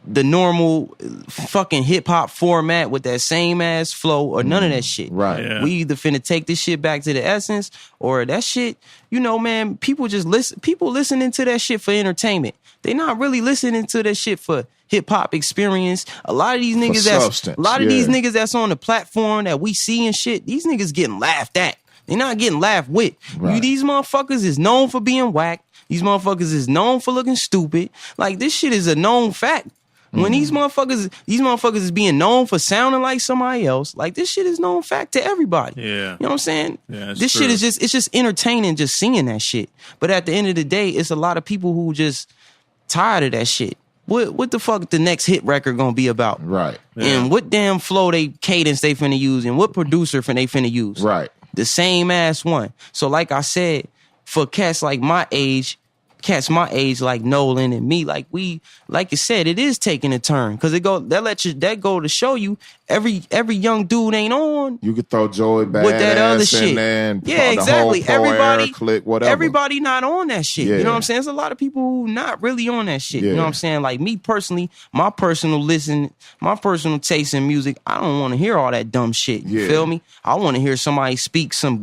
the normal fucking hip-hop format with that same ass flow or none of that shit. Right. Yeah. We either finna take this shit back to the essence or that shit, you know, man, people listening to that shit for entertainment. They not really listening to that shit for hip-hop experience. A lot of these niggas these niggas that's on the platform that we see and shit, these niggas getting laughed at. They not getting laughed with. Right. These motherfuckers is known for being whack. These motherfuckers is known for looking stupid. Like, this shit is a known fact. When these motherfuckers is being known for sounding like somebody else, like, this shit is known fact to everybody. Yeah. You know what I'm saying? Yeah, this shit is it's just entertaining just seeing that shit. But at the end of the day, it's a lot of people who just tired of that shit. What the fuck the next hit record gonna be about? Right. And what damn flow cadence they finna use and what producer they finna use? Right. The same ass one. So like I said, for cats my age like Nolan and me, like you said, it is taking a turn because that go to show you every young dude ain't on. You could throw Joey Badass with that other in shit. there and Yeah, exactly. The whole Everybody, click, whatever. Everybody not on that shit. Yeah. You know what I'm saying? There's a lot of people who not really on that shit. You know what I'm saying? Like me personally, my personal taste in music, I don't want to hear all that dumb shit. You feel me? I want to hear somebody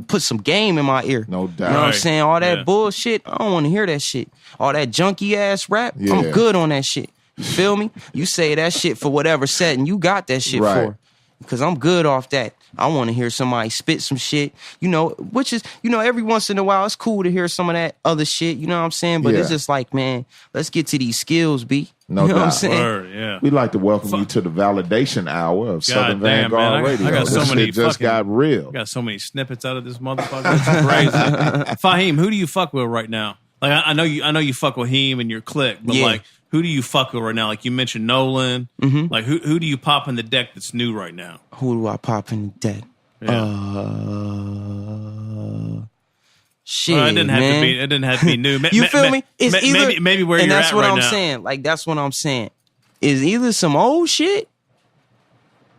put some game in my ear. No doubt. You know what I'm saying? All that bullshit, I don't want to hear that shit. All that junky ass rap, I'm good on that shit. You feel me? You say that shit for whatever setting you got that shit for. Because I'm good off that. I want to hear somebody spit some shit, which is, every once in a while, it's cool to hear some of that other shit, you know what I'm saying? But it's just like, man, let's get to these skills, B. No you know doubt. what I'm saying? Word, We'd like to welcome you to the validation hour of Southern Vanguard Radio. I got so this many shit just got real. I got so many snippets out of this motherfucker. It's crazy. Fahim, who do you fuck with right now? Like, I know you fuck with him and your clique, but like, who do you fuck with right now? Like, you mentioned Nolan. Like, who do you pop in the deck that's new right now? Who do I pop in the deck? Shit, well, it didn't have to be new. You feel me? It's either maybe where you're at right now. And that's what I'm saying. Like, that's what I'm saying. Is either some old shit,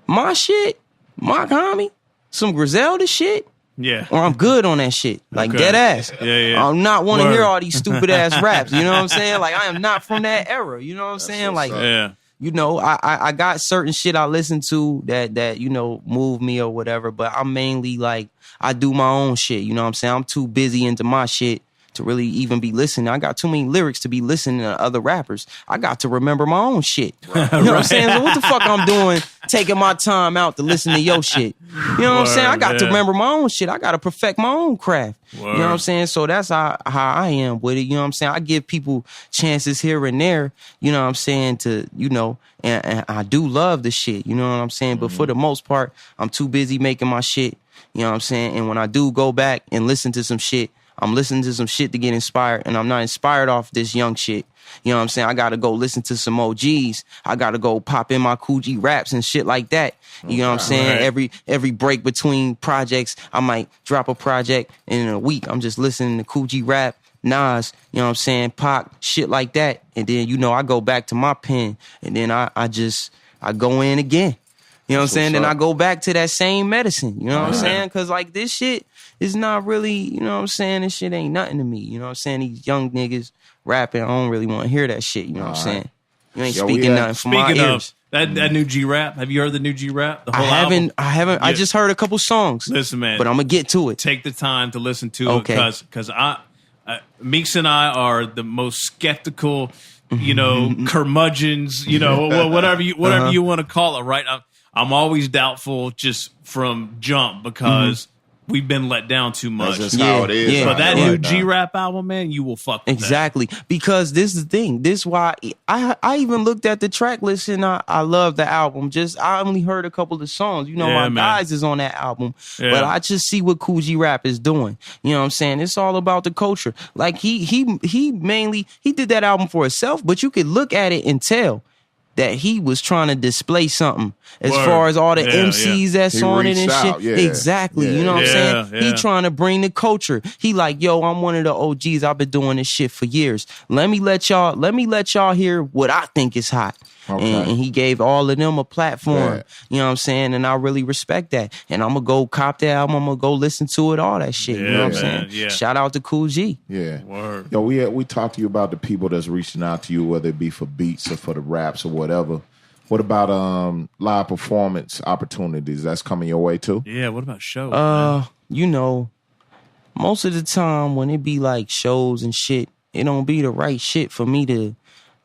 my homie, some Griselda shit. Yeah. Or I'm good on that shit. Like, dead ass. Yeah. I'm not want to hear all these stupid ass raps. You know what I'm saying? Like, I am not from that era. You know what I'm saying? Like, I got certain shit I listen to that move me or whatever, but I'm mainly like, I do my own shit. You know what I'm saying? I'm too busy into my shit to really even be listening. I got too many lyrics to be listening to other rappers. I got to remember my own shit. Right. You know what I'm saying? So what the fuck I'm doing taking my time out to listen to your shit? You know what I'm saying? I got to remember my own shit. I got to perfect my own craft. You know what I'm saying? So that's how I am with it. You know what I'm saying? I give people chances here and there, you know what I'm saying, to, and I do love the shit, you know what I'm saying? But for the most part, I'm too busy making my shit, you know what I'm saying? And when I do go back and listen to some shit, I'm listening to some shit to get inspired, and I'm not inspired off this young shit. You know what I'm saying? I got to go listen to some OGs. I got to go pop in my Coogee raps and shit like that. You know what I'm saying? Right. Every break between projects, I might drop a project, and in a week, I'm just listening to Coogee rap, Nas, you know what I'm saying, Pac, shit like that. And then, I go back to my pen, and then I go in again. You know what I'm saying? Then I go back to that same medicine. You know what I'm saying? Because, like, this shit is not really, you know what I'm saying? This shit ain't nothing to me. You know what I'm saying? These young niggas rapping, I don't really want to hear that shit. You know what I'm saying? You ain't speaking nothing from my ears. That new G rap. Have you heard the new G rap? The whole album? I haven't. Yeah. I just heard a couple songs. Listen, man. But I'm gonna get to it. Take the time to listen to it because Meeks and I are the most skeptical, curmudgeons, whatever you want to call it, right? I'm always doubtful just from jump because we've been let down too much. That's just how it is. Yeah. But that new G-Rap album, man, you will fuck with exactly. that. Because this is the thing. This is why I even looked at the track list and I love the album. I only heard a couple of songs. My guys is on that album. Yeah. But I just see what Coogee Rap is doing. You know what I'm saying? It's all about the culture. Like he did that album for himself, but you could look at it and tell that he was trying to display something as far as all the MCs that's on it and shit. Yeah. Exactly. You know what I'm saying? Yeah. He trying to bring the culture. He like, yo, I'm one of the OGs. I've been doing this shit for years. Let me let y'all hear what I think is hot. Okay. And he gave all of them a platform. Yeah. You know what I'm saying? And I really respect that. And I'm going to go cop that album. I'm going to go listen to it, all that shit. You know what I'm saying? Yeah. Shout out to Cool G. Yeah. Word. Yo, we talked to you about the people that's reaching out to you, whether it be for beats or for the raps or whatever. What about live performance opportunities? That's coming your way too? Yeah, what about shows? Man? You know, most of the time when it be like shows and shit, it don't be the right shit for me to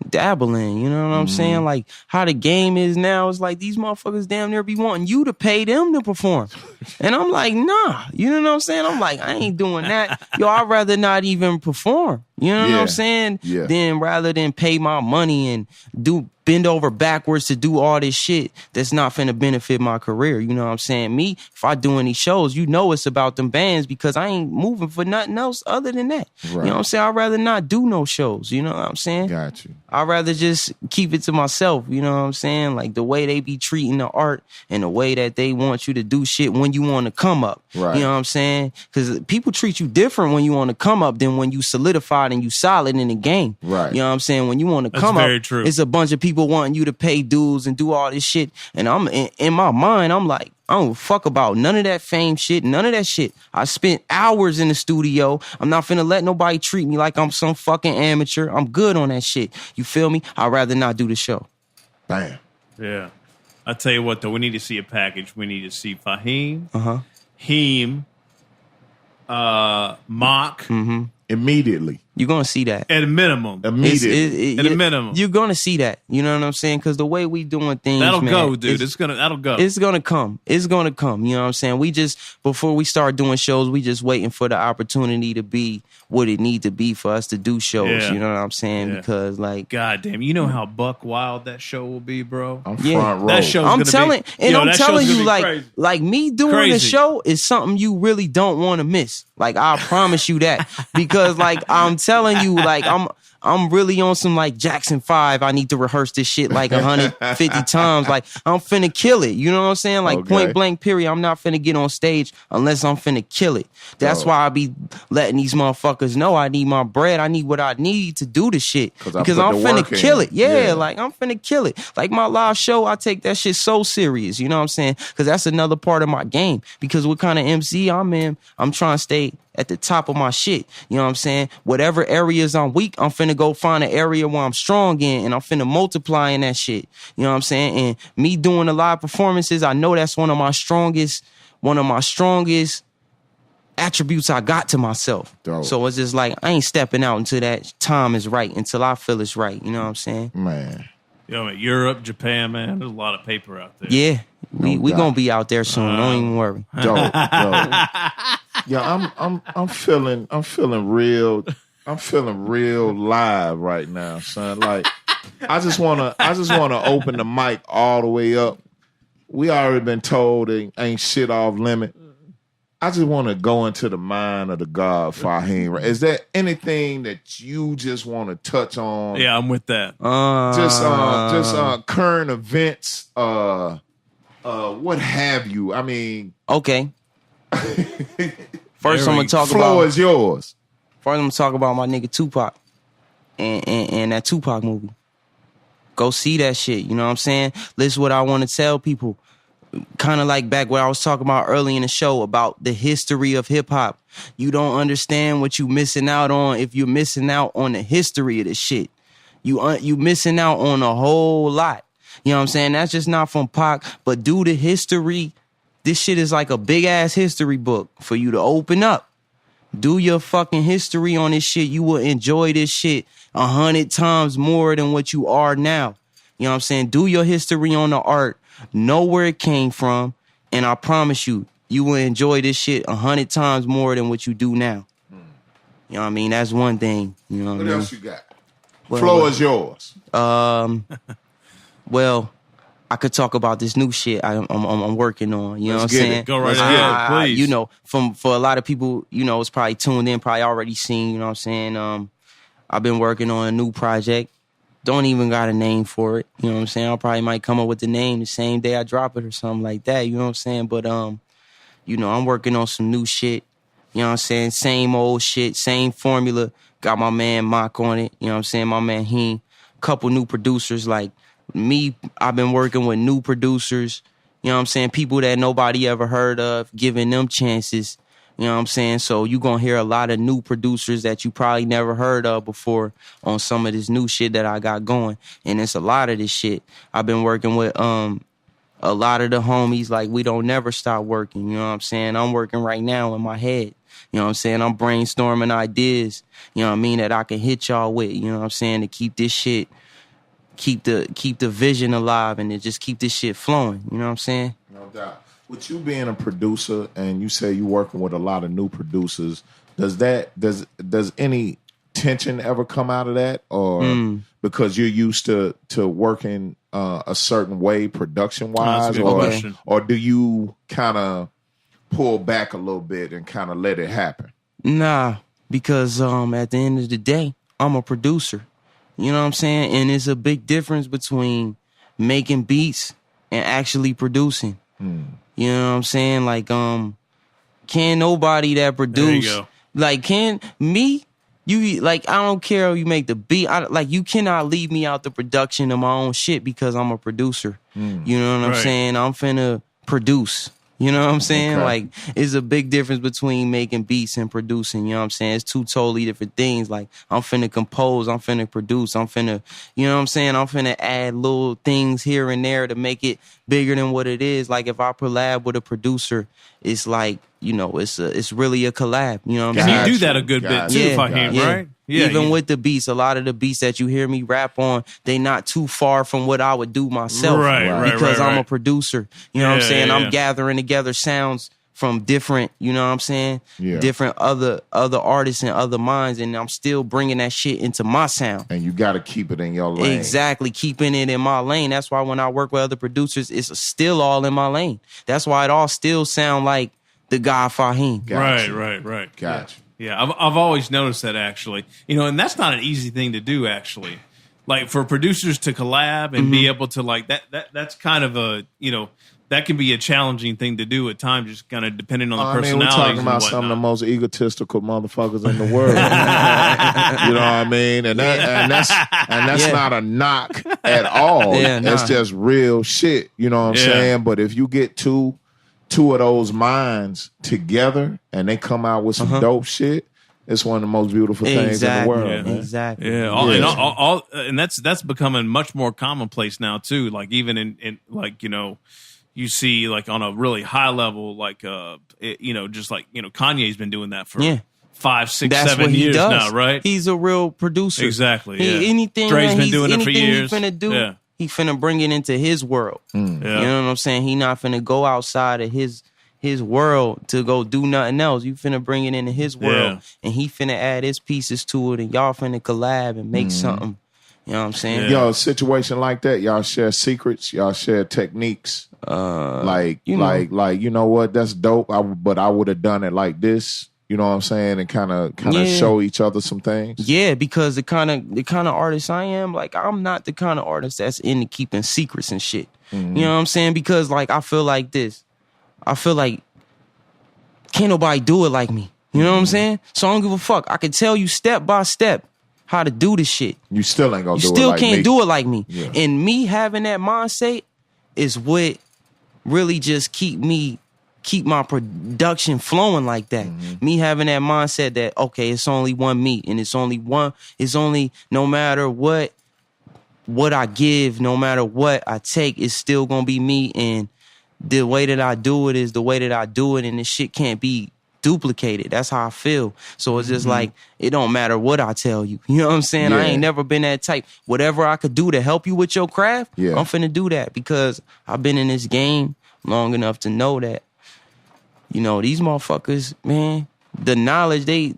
dabble in, you know what I'm saying? Like how the game is now, it's like these motherfuckers damn near be wanting you to pay them to perform. And I'm like, nah, you know what I'm saying? I'm like, I ain't doing that. Yo, I'd rather not even perform. You know what I'm saying? Yeah. Then rather than pay my money and bend over backwards to do all this shit that's not finna benefit my career. You know what I'm saying? Me, if I do any shows, you know it's about them bands because I ain't moving for nothing else other than that. Right. You know what I'm saying? I'd rather not do no shows. You know what I'm saying? Got you. I'd rather just keep it to myself. You know what I'm saying? Like the way they be treating the art and the way that they want you to do shit when you want to come up. Right. You know what I'm saying? Because people treat you different when you want to come up than when you solidified and you solid in the game. Right. You know what I'm saying? When you want to come very up, true. it's a bunch of people wanting you to pay dues and do all this shit. And I'm in my mind, I'm like, I don't fuck about none of that fame shit, none of that shit. I spent hours in the studio. I'm not finna let nobody treat me like I'm some fucking amateur. I'm good on that shit. You feel me? I'd rather not do the show. Bam. Yeah. I tell you what, though, we need to see a package. We need to see Fahim, Uh-huh. Heem, Mock, Immediately. You're gonna see that. at a minimum. Immediately. At a minimum. You're gonna see that. You know what I'm saying? Because the way we doing things, That'll man, go, dude. That'll go. It's gonna come. It's gonna come. You know what I'm saying? We just, before we start doing shows, we just waiting for the opportunity to be what it need to be for us to do shows. Yeah. You know what I'm saying? Yeah. Because like, God damn, you know how buck wild that show will be, bro. I'm Yeah. front row. That show's I'm gonna telling, be, and yo, I'm that show's telling gonna you, be crazy. like me doing the Crazy. show is something you really don't want to miss. Like I promise you that, because like I'm telling you, like I'm really on some like Jackson 5. I need to rehearse this shit like 150 times. Like I'm finna kill it. You know what I'm saying? Like Okay. point blank period. I'm not finna get on stage unless I'm finna kill it. That's Dope. why I be letting these motherfuckers know I need my bread. I need what I need to do the shit. I Because put I'm the finna work in. kill it. Yeah, Yeah. like I'm finna kill it. Like my live show, I take that shit so serious. You know what I'm saying? Because that's another part of my game. Because what kind of MC I'm in, I'm trying to stay at the top of my shit. You know what I'm saying? Whatever areas I'm weak, I'm finna go find an area where I'm strong in, and I'm finna multiply in that shit. You know what I'm saying? And me doing the live performances, I know that's one of my strongest attributes I got to myself. Dope. So it's just like, I ain't stepping out until that time is right, until I feel it's right. You know what I'm saying? Man. Yo, man, Europe, Japan, man, there's a lot of paper out there. Yeah. We doubt. gonna be out there soon. Don't even worry. Dope. Yeah, I'm feeling real live right now, son. Like I just wanna open the mic all the way up. We already been told it ain't shit off limit. I just want to go into the mind of the God Fahim. Is there anything that you just want to touch on? Yeah, I'm with that. Just current events, what have you? I mean, Okay. First, I'm gonna talk floor about. is yours. First, I'm gonna talk about my nigga Tupac and that Tupac movie. Go see that shit. You know what I'm saying? Listen, what I want to tell people. Kind of like back what I was talking about early in the show about the history of hip hop. You don't understand what you missing out on if you're missing out on the history of the shit. You missing out on a whole lot. You know what I'm saying? That's just not from Pac, but due to history, this shit is like a big ass history book for you to open up. Do your fucking history on this shit. You will enjoy this shit 100 times more than what you are now. You know what I'm saying? Do your history on the art. Know where it came from. And I promise you, you will enjoy this shit 100 times more than what you do now. You know what I mean? That's one thing. You know what I What mean? else you got? Well, Floor is yours. Well, I could talk about this new shit I'm working on. You know Let's what I'm get it. saying? Go right ahead, please. You know, for a lot of people, you know, it's probably tuned in, probably already seen. You know what I'm saying? I've been working on a new project. don't even got a name for it. You know what I'm saying? I probably might come up with the name the same day I drop it or something like that. You know what I'm saying? But, you know, I'm working on some new shit. You know what I'm saying? Same old shit, same formula. Got my man Mock on it. You know what I'm saying? My man Fahim. Couple new producers. Like me, I've been working with new producers. You know what I'm saying? People that nobody ever heard of, giving them chances. You know what I'm saying? So you gonna hear a lot of new producers that you probably never heard of before on some of this new shit that I got going. And it's a lot of this shit. I've been working with a lot of the homies. Like, we don't never stop working. You know what I'm saying? I'm working right now in my head. You know what I'm saying? I'm brainstorming ideas, you know what I mean, that I can hit y'all with, you know what I'm saying, to keep this shit, keep the vision alive and to just keep this shit flowing, you know what I'm saying? No doubt. With you being a producer and you say you working with a lot of new producers, does any tension ever come out of that? Or because you're used to working a certain way production-wise? Or do you kind of pull back a little bit and kind of let it happen? Nah, because at the end of the day, I'm a producer. You know what I'm saying? And it's a big difference between making beats and actually producing. You know what I'm saying? Like, can nobody that produce, like, can me, you, like, I don't care if you make the beat. Like, you cannot leave me out the production of my own shit because I'm a producer. You know what I'm saying? I'm finna produce. You know what I'm saying? Okay. Like, it's a big difference between making beats and producing. You know what I'm saying? It's two totally different things. Like, I'm finna compose, I'm finna produce, I'm finna, you know what I'm saying? I'm finna add little things here and there to make it bigger than what it is. Like, if I collab with a producer, it's like, you know, it's really a collab. You know what I'm saying? And you do that a good bit too, Fahim, right? Yeah, even with the beats, a lot of the beats that you hear me rap on, they not too far from what I would do myself. Because I'm a producer. You know what I'm saying? I'm gathering together sounds from different, you know what I'm saying? Different other artists and other minds, and I'm still bringing that shit into my sound. And you got to keep it in your lane. Exactly, keeping it in my lane. That's why when I work with other producers, it's still all in my lane. That's why it all still sound like the guy Fahim. Right. Gotcha. Yeah, I've always noticed that, actually. You know, and that's not an easy thing to do, actually. Like, for producers to collab and be able to, like, that's kind of a, you know, that can be a challenging thing to do at times, just kind of depending on the personalities. We're talking about some of the most egotistical motherfuckers in the world. You know what I mean? And that's not a knock at all. It's just real shit. You know what I'm saying? But if you get two of those minds together and they come out with some dope shit, it's one of the most beautiful things in the world. Exactly. And that's becoming much more commonplace now too. Like, even in like, you know, you see, like, on a really high level, like, you know, just like, you know, Kanye's been doing that for 5, 6, 7 years now, right? He's a real producer. Exactly. Anything Dre's been doing it for years. He finna do, he finna bring it into his world. You know what I'm saying? He not finna go outside of his world to go do nothing else. You finna bring it into his world, and he finna add his pieces to it, and y'all finna collab and make something. You know what I'm saying? Yo, a situation like that, y'all share secrets, y'all share techniques. Like, you know what, that's dope, but I would have done it like this. You know what I'm saying? And kind of show each other some things. Yeah, because the kind of artist I am, like, I'm not the kind of artist that's into keeping secrets and shit. You know what I'm saying? Because, like, I feel like this. I feel like can't nobody do it like me. You know what I'm saying? So I don't give a fuck. I can tell you step by step how to do this shit. You still ain't gonna do it like me. You still can't do it like me. Yeah. And me having that mindset is what really just keep my production flowing like that. Me having that mindset that, okay, it's only one me, and it's only no matter what I give, no matter what I take, it's still gonna be me, and the way that I do it is the way that I do it, and this shit can't be duplicated. That's how I feel. So it's just like, it don't matter what I tell you. You know what I'm saying? I ain't never been that type. Whatever I could do to help you with your craft, I'm finna do that, because I've been in this game long enough to know that, you know, these motherfuckers, man, the knowledge, they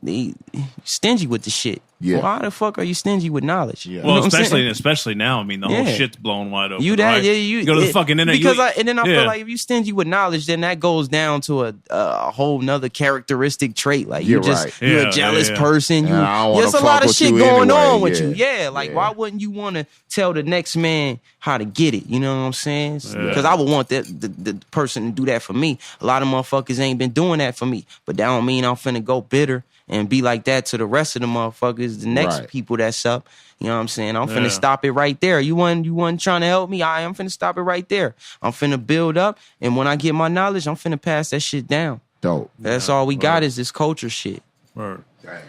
stingy with the shit. Yeah. Why the fuck are you stingy with knowledge? Yeah. Well, You know what I'm saying? especially now. I mean, the whole Yeah. shit's blown wide open. You that right? yeah you go to the fucking internet because and then I yeah. feel like if you stingy with knowledge, then that goes down to a whole nother characteristic trait. Like You're you just right. you're Yeah, a jealous yeah. person. And I don't wanna There's a fuck lot of with shit you going anyway. on with Yeah. you. Yeah, like why wouldn't you want to tell the next man how to get it? You know what I'm saying? Because I would want the person to do that for me. A lot of motherfuckers ain't been doing that for me, but that don't mean I'm finna go bitter and be like that to the rest of the motherfuckers, the next Right. people that's up. You know what I'm saying? I'm finna Yeah. stop it right there. You wasn't trying to help me. I'm finna stop it right there. I'm finna build up, and when I get my knowledge, I'm finna pass that shit down. Dope. That's all we got is this culture shit. Word. Damn.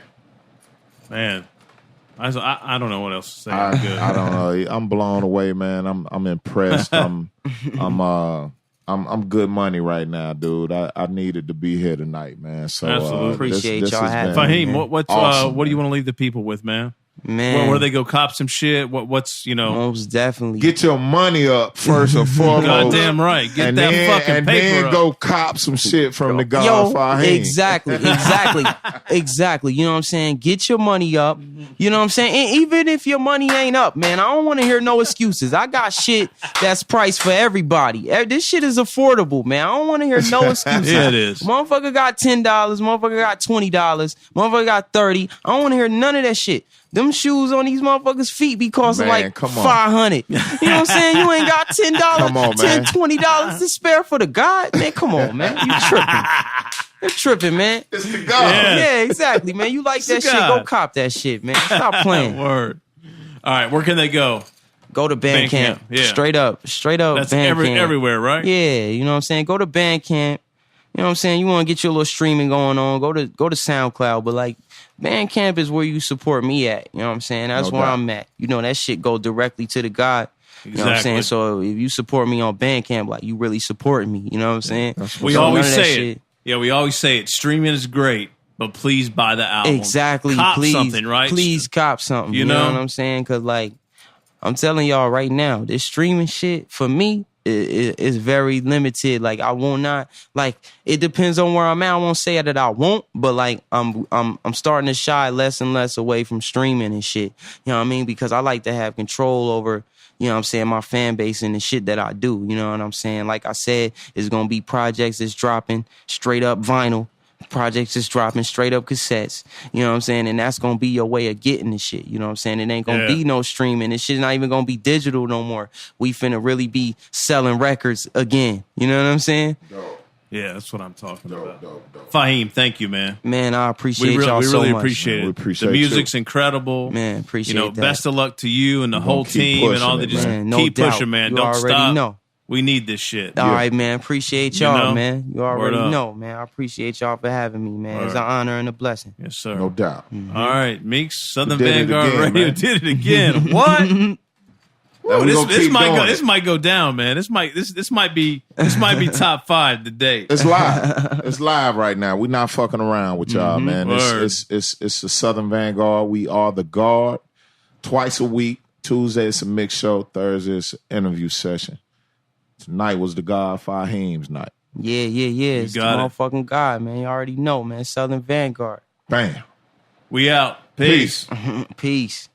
Man, I don't know what else to say. I'm good. I don't know. I'm blown away, man. I'm impressed. I'm good money right now, dude. I needed to be here tonight, man. So Absolutely. Appreciate this y'all has having been Fahim, what's awesome, what do you man. want to leave the people with, man? Man, Where they go cop some shit? What's most definitely. Get your money up first and foremost. goddamn right? Get and that then, fucking and paper then up. go cop some shit from the God Yo, Fahim. exactly. You know what I'm saying? Get your money up. You know what I'm saying? And even if your money ain't up, man, I don't want to hear no excuses. I got shit that's priced for everybody. This shit is affordable, man. I don't want to hear no excuses. Yeah, it is. Motherfucker got $10. Motherfucker got $20. Motherfucker got $30. I don't want to hear none of that shit. Them shoes on these motherfuckers' feet be costing Man, like come on. $500. You know what I'm saying? You ain't got $10, Come on, man. $20 to spare for the God? Man, come on, man. You tripping. You're tripping, man. It's the God. Yeah, exactly, man. You like that shit, go God. cop that shit, man. Stop playing. Word. All right, where can they go? Go to Bandcamp. Bandcamp, yeah. Straight up That's Bandcamp. everywhere, right? Yeah, you know what I'm saying? Go to Bandcamp. You know what I'm saying? You want to get your little streaming going on, go to SoundCloud, but like Bandcamp is where you support me at. You know what I'm saying? That's No where doubt. I'm at. You know, that shit go directly to the God. You know what I'm Exactly. saying? So if you support me on Bandcamp, like you really supporting me. You know what I'm saying? We So always none of that say shit. it. Yeah, we always say it. Streaming is great, but please buy the album. Exactly. Cop please, something, right? Please cop something. You You know know? what I'm saying? Because like I'm telling y'all right now, this streaming shit for me is very limited. Like I will not. Like it depends on where I'm at. I won't say that I won't, but like I'm starting to shy less and less away from streaming and shit. You know what I mean? Because I like to have control over. You know what I'm saying? My fan base and the shit that I do. You know what I'm saying? Like I said, it's going to be projects that's dropping straight up vinyl. Projects that's dropping straight up cassettes. You know what I'm saying? And that's going to be your way of getting the shit. You know what I'm saying? It ain't going to be no streaming. This shit's not even going to be digital no more. We finna really be selling records again. You know what I'm saying? Yeah, that's what I'm talking about. Dope. Fahim, thank you, man. Man, I appreciate We y'all so really much. appreciate Man, it. we appreciate the music's you. incredible. Man, appreciate You know, that. best of luck to you and the whole keep team and pushing all it, that. Just man. No keep doubt. pushing, man. You Don't already stop. know. We need this shit. All right, man. Appreciate y'all, know? man. You already Word up. know, man. I appreciate y'all for having me, man. It's Word. an honor and a blessing. Yes, sir. No doubt. All right, Meeks, Southern We did it Vanguard again, Radio man. did it again. What? And we gonna keep doing it. This might go down, man. This might be top 5 today. It's live. It's live right now. We're not fucking around with y'all, man. Word. It's the Southern Vanguard. We are the Guard. Twice a week. Tuesday it's a mix show. Thursday it's an interview session. Tonight was the God Fahim's night. Yeah. It's the got it. motherfucking God, man. You already know, man. Southern Vanguard. Bam. We out. Peace. Peace.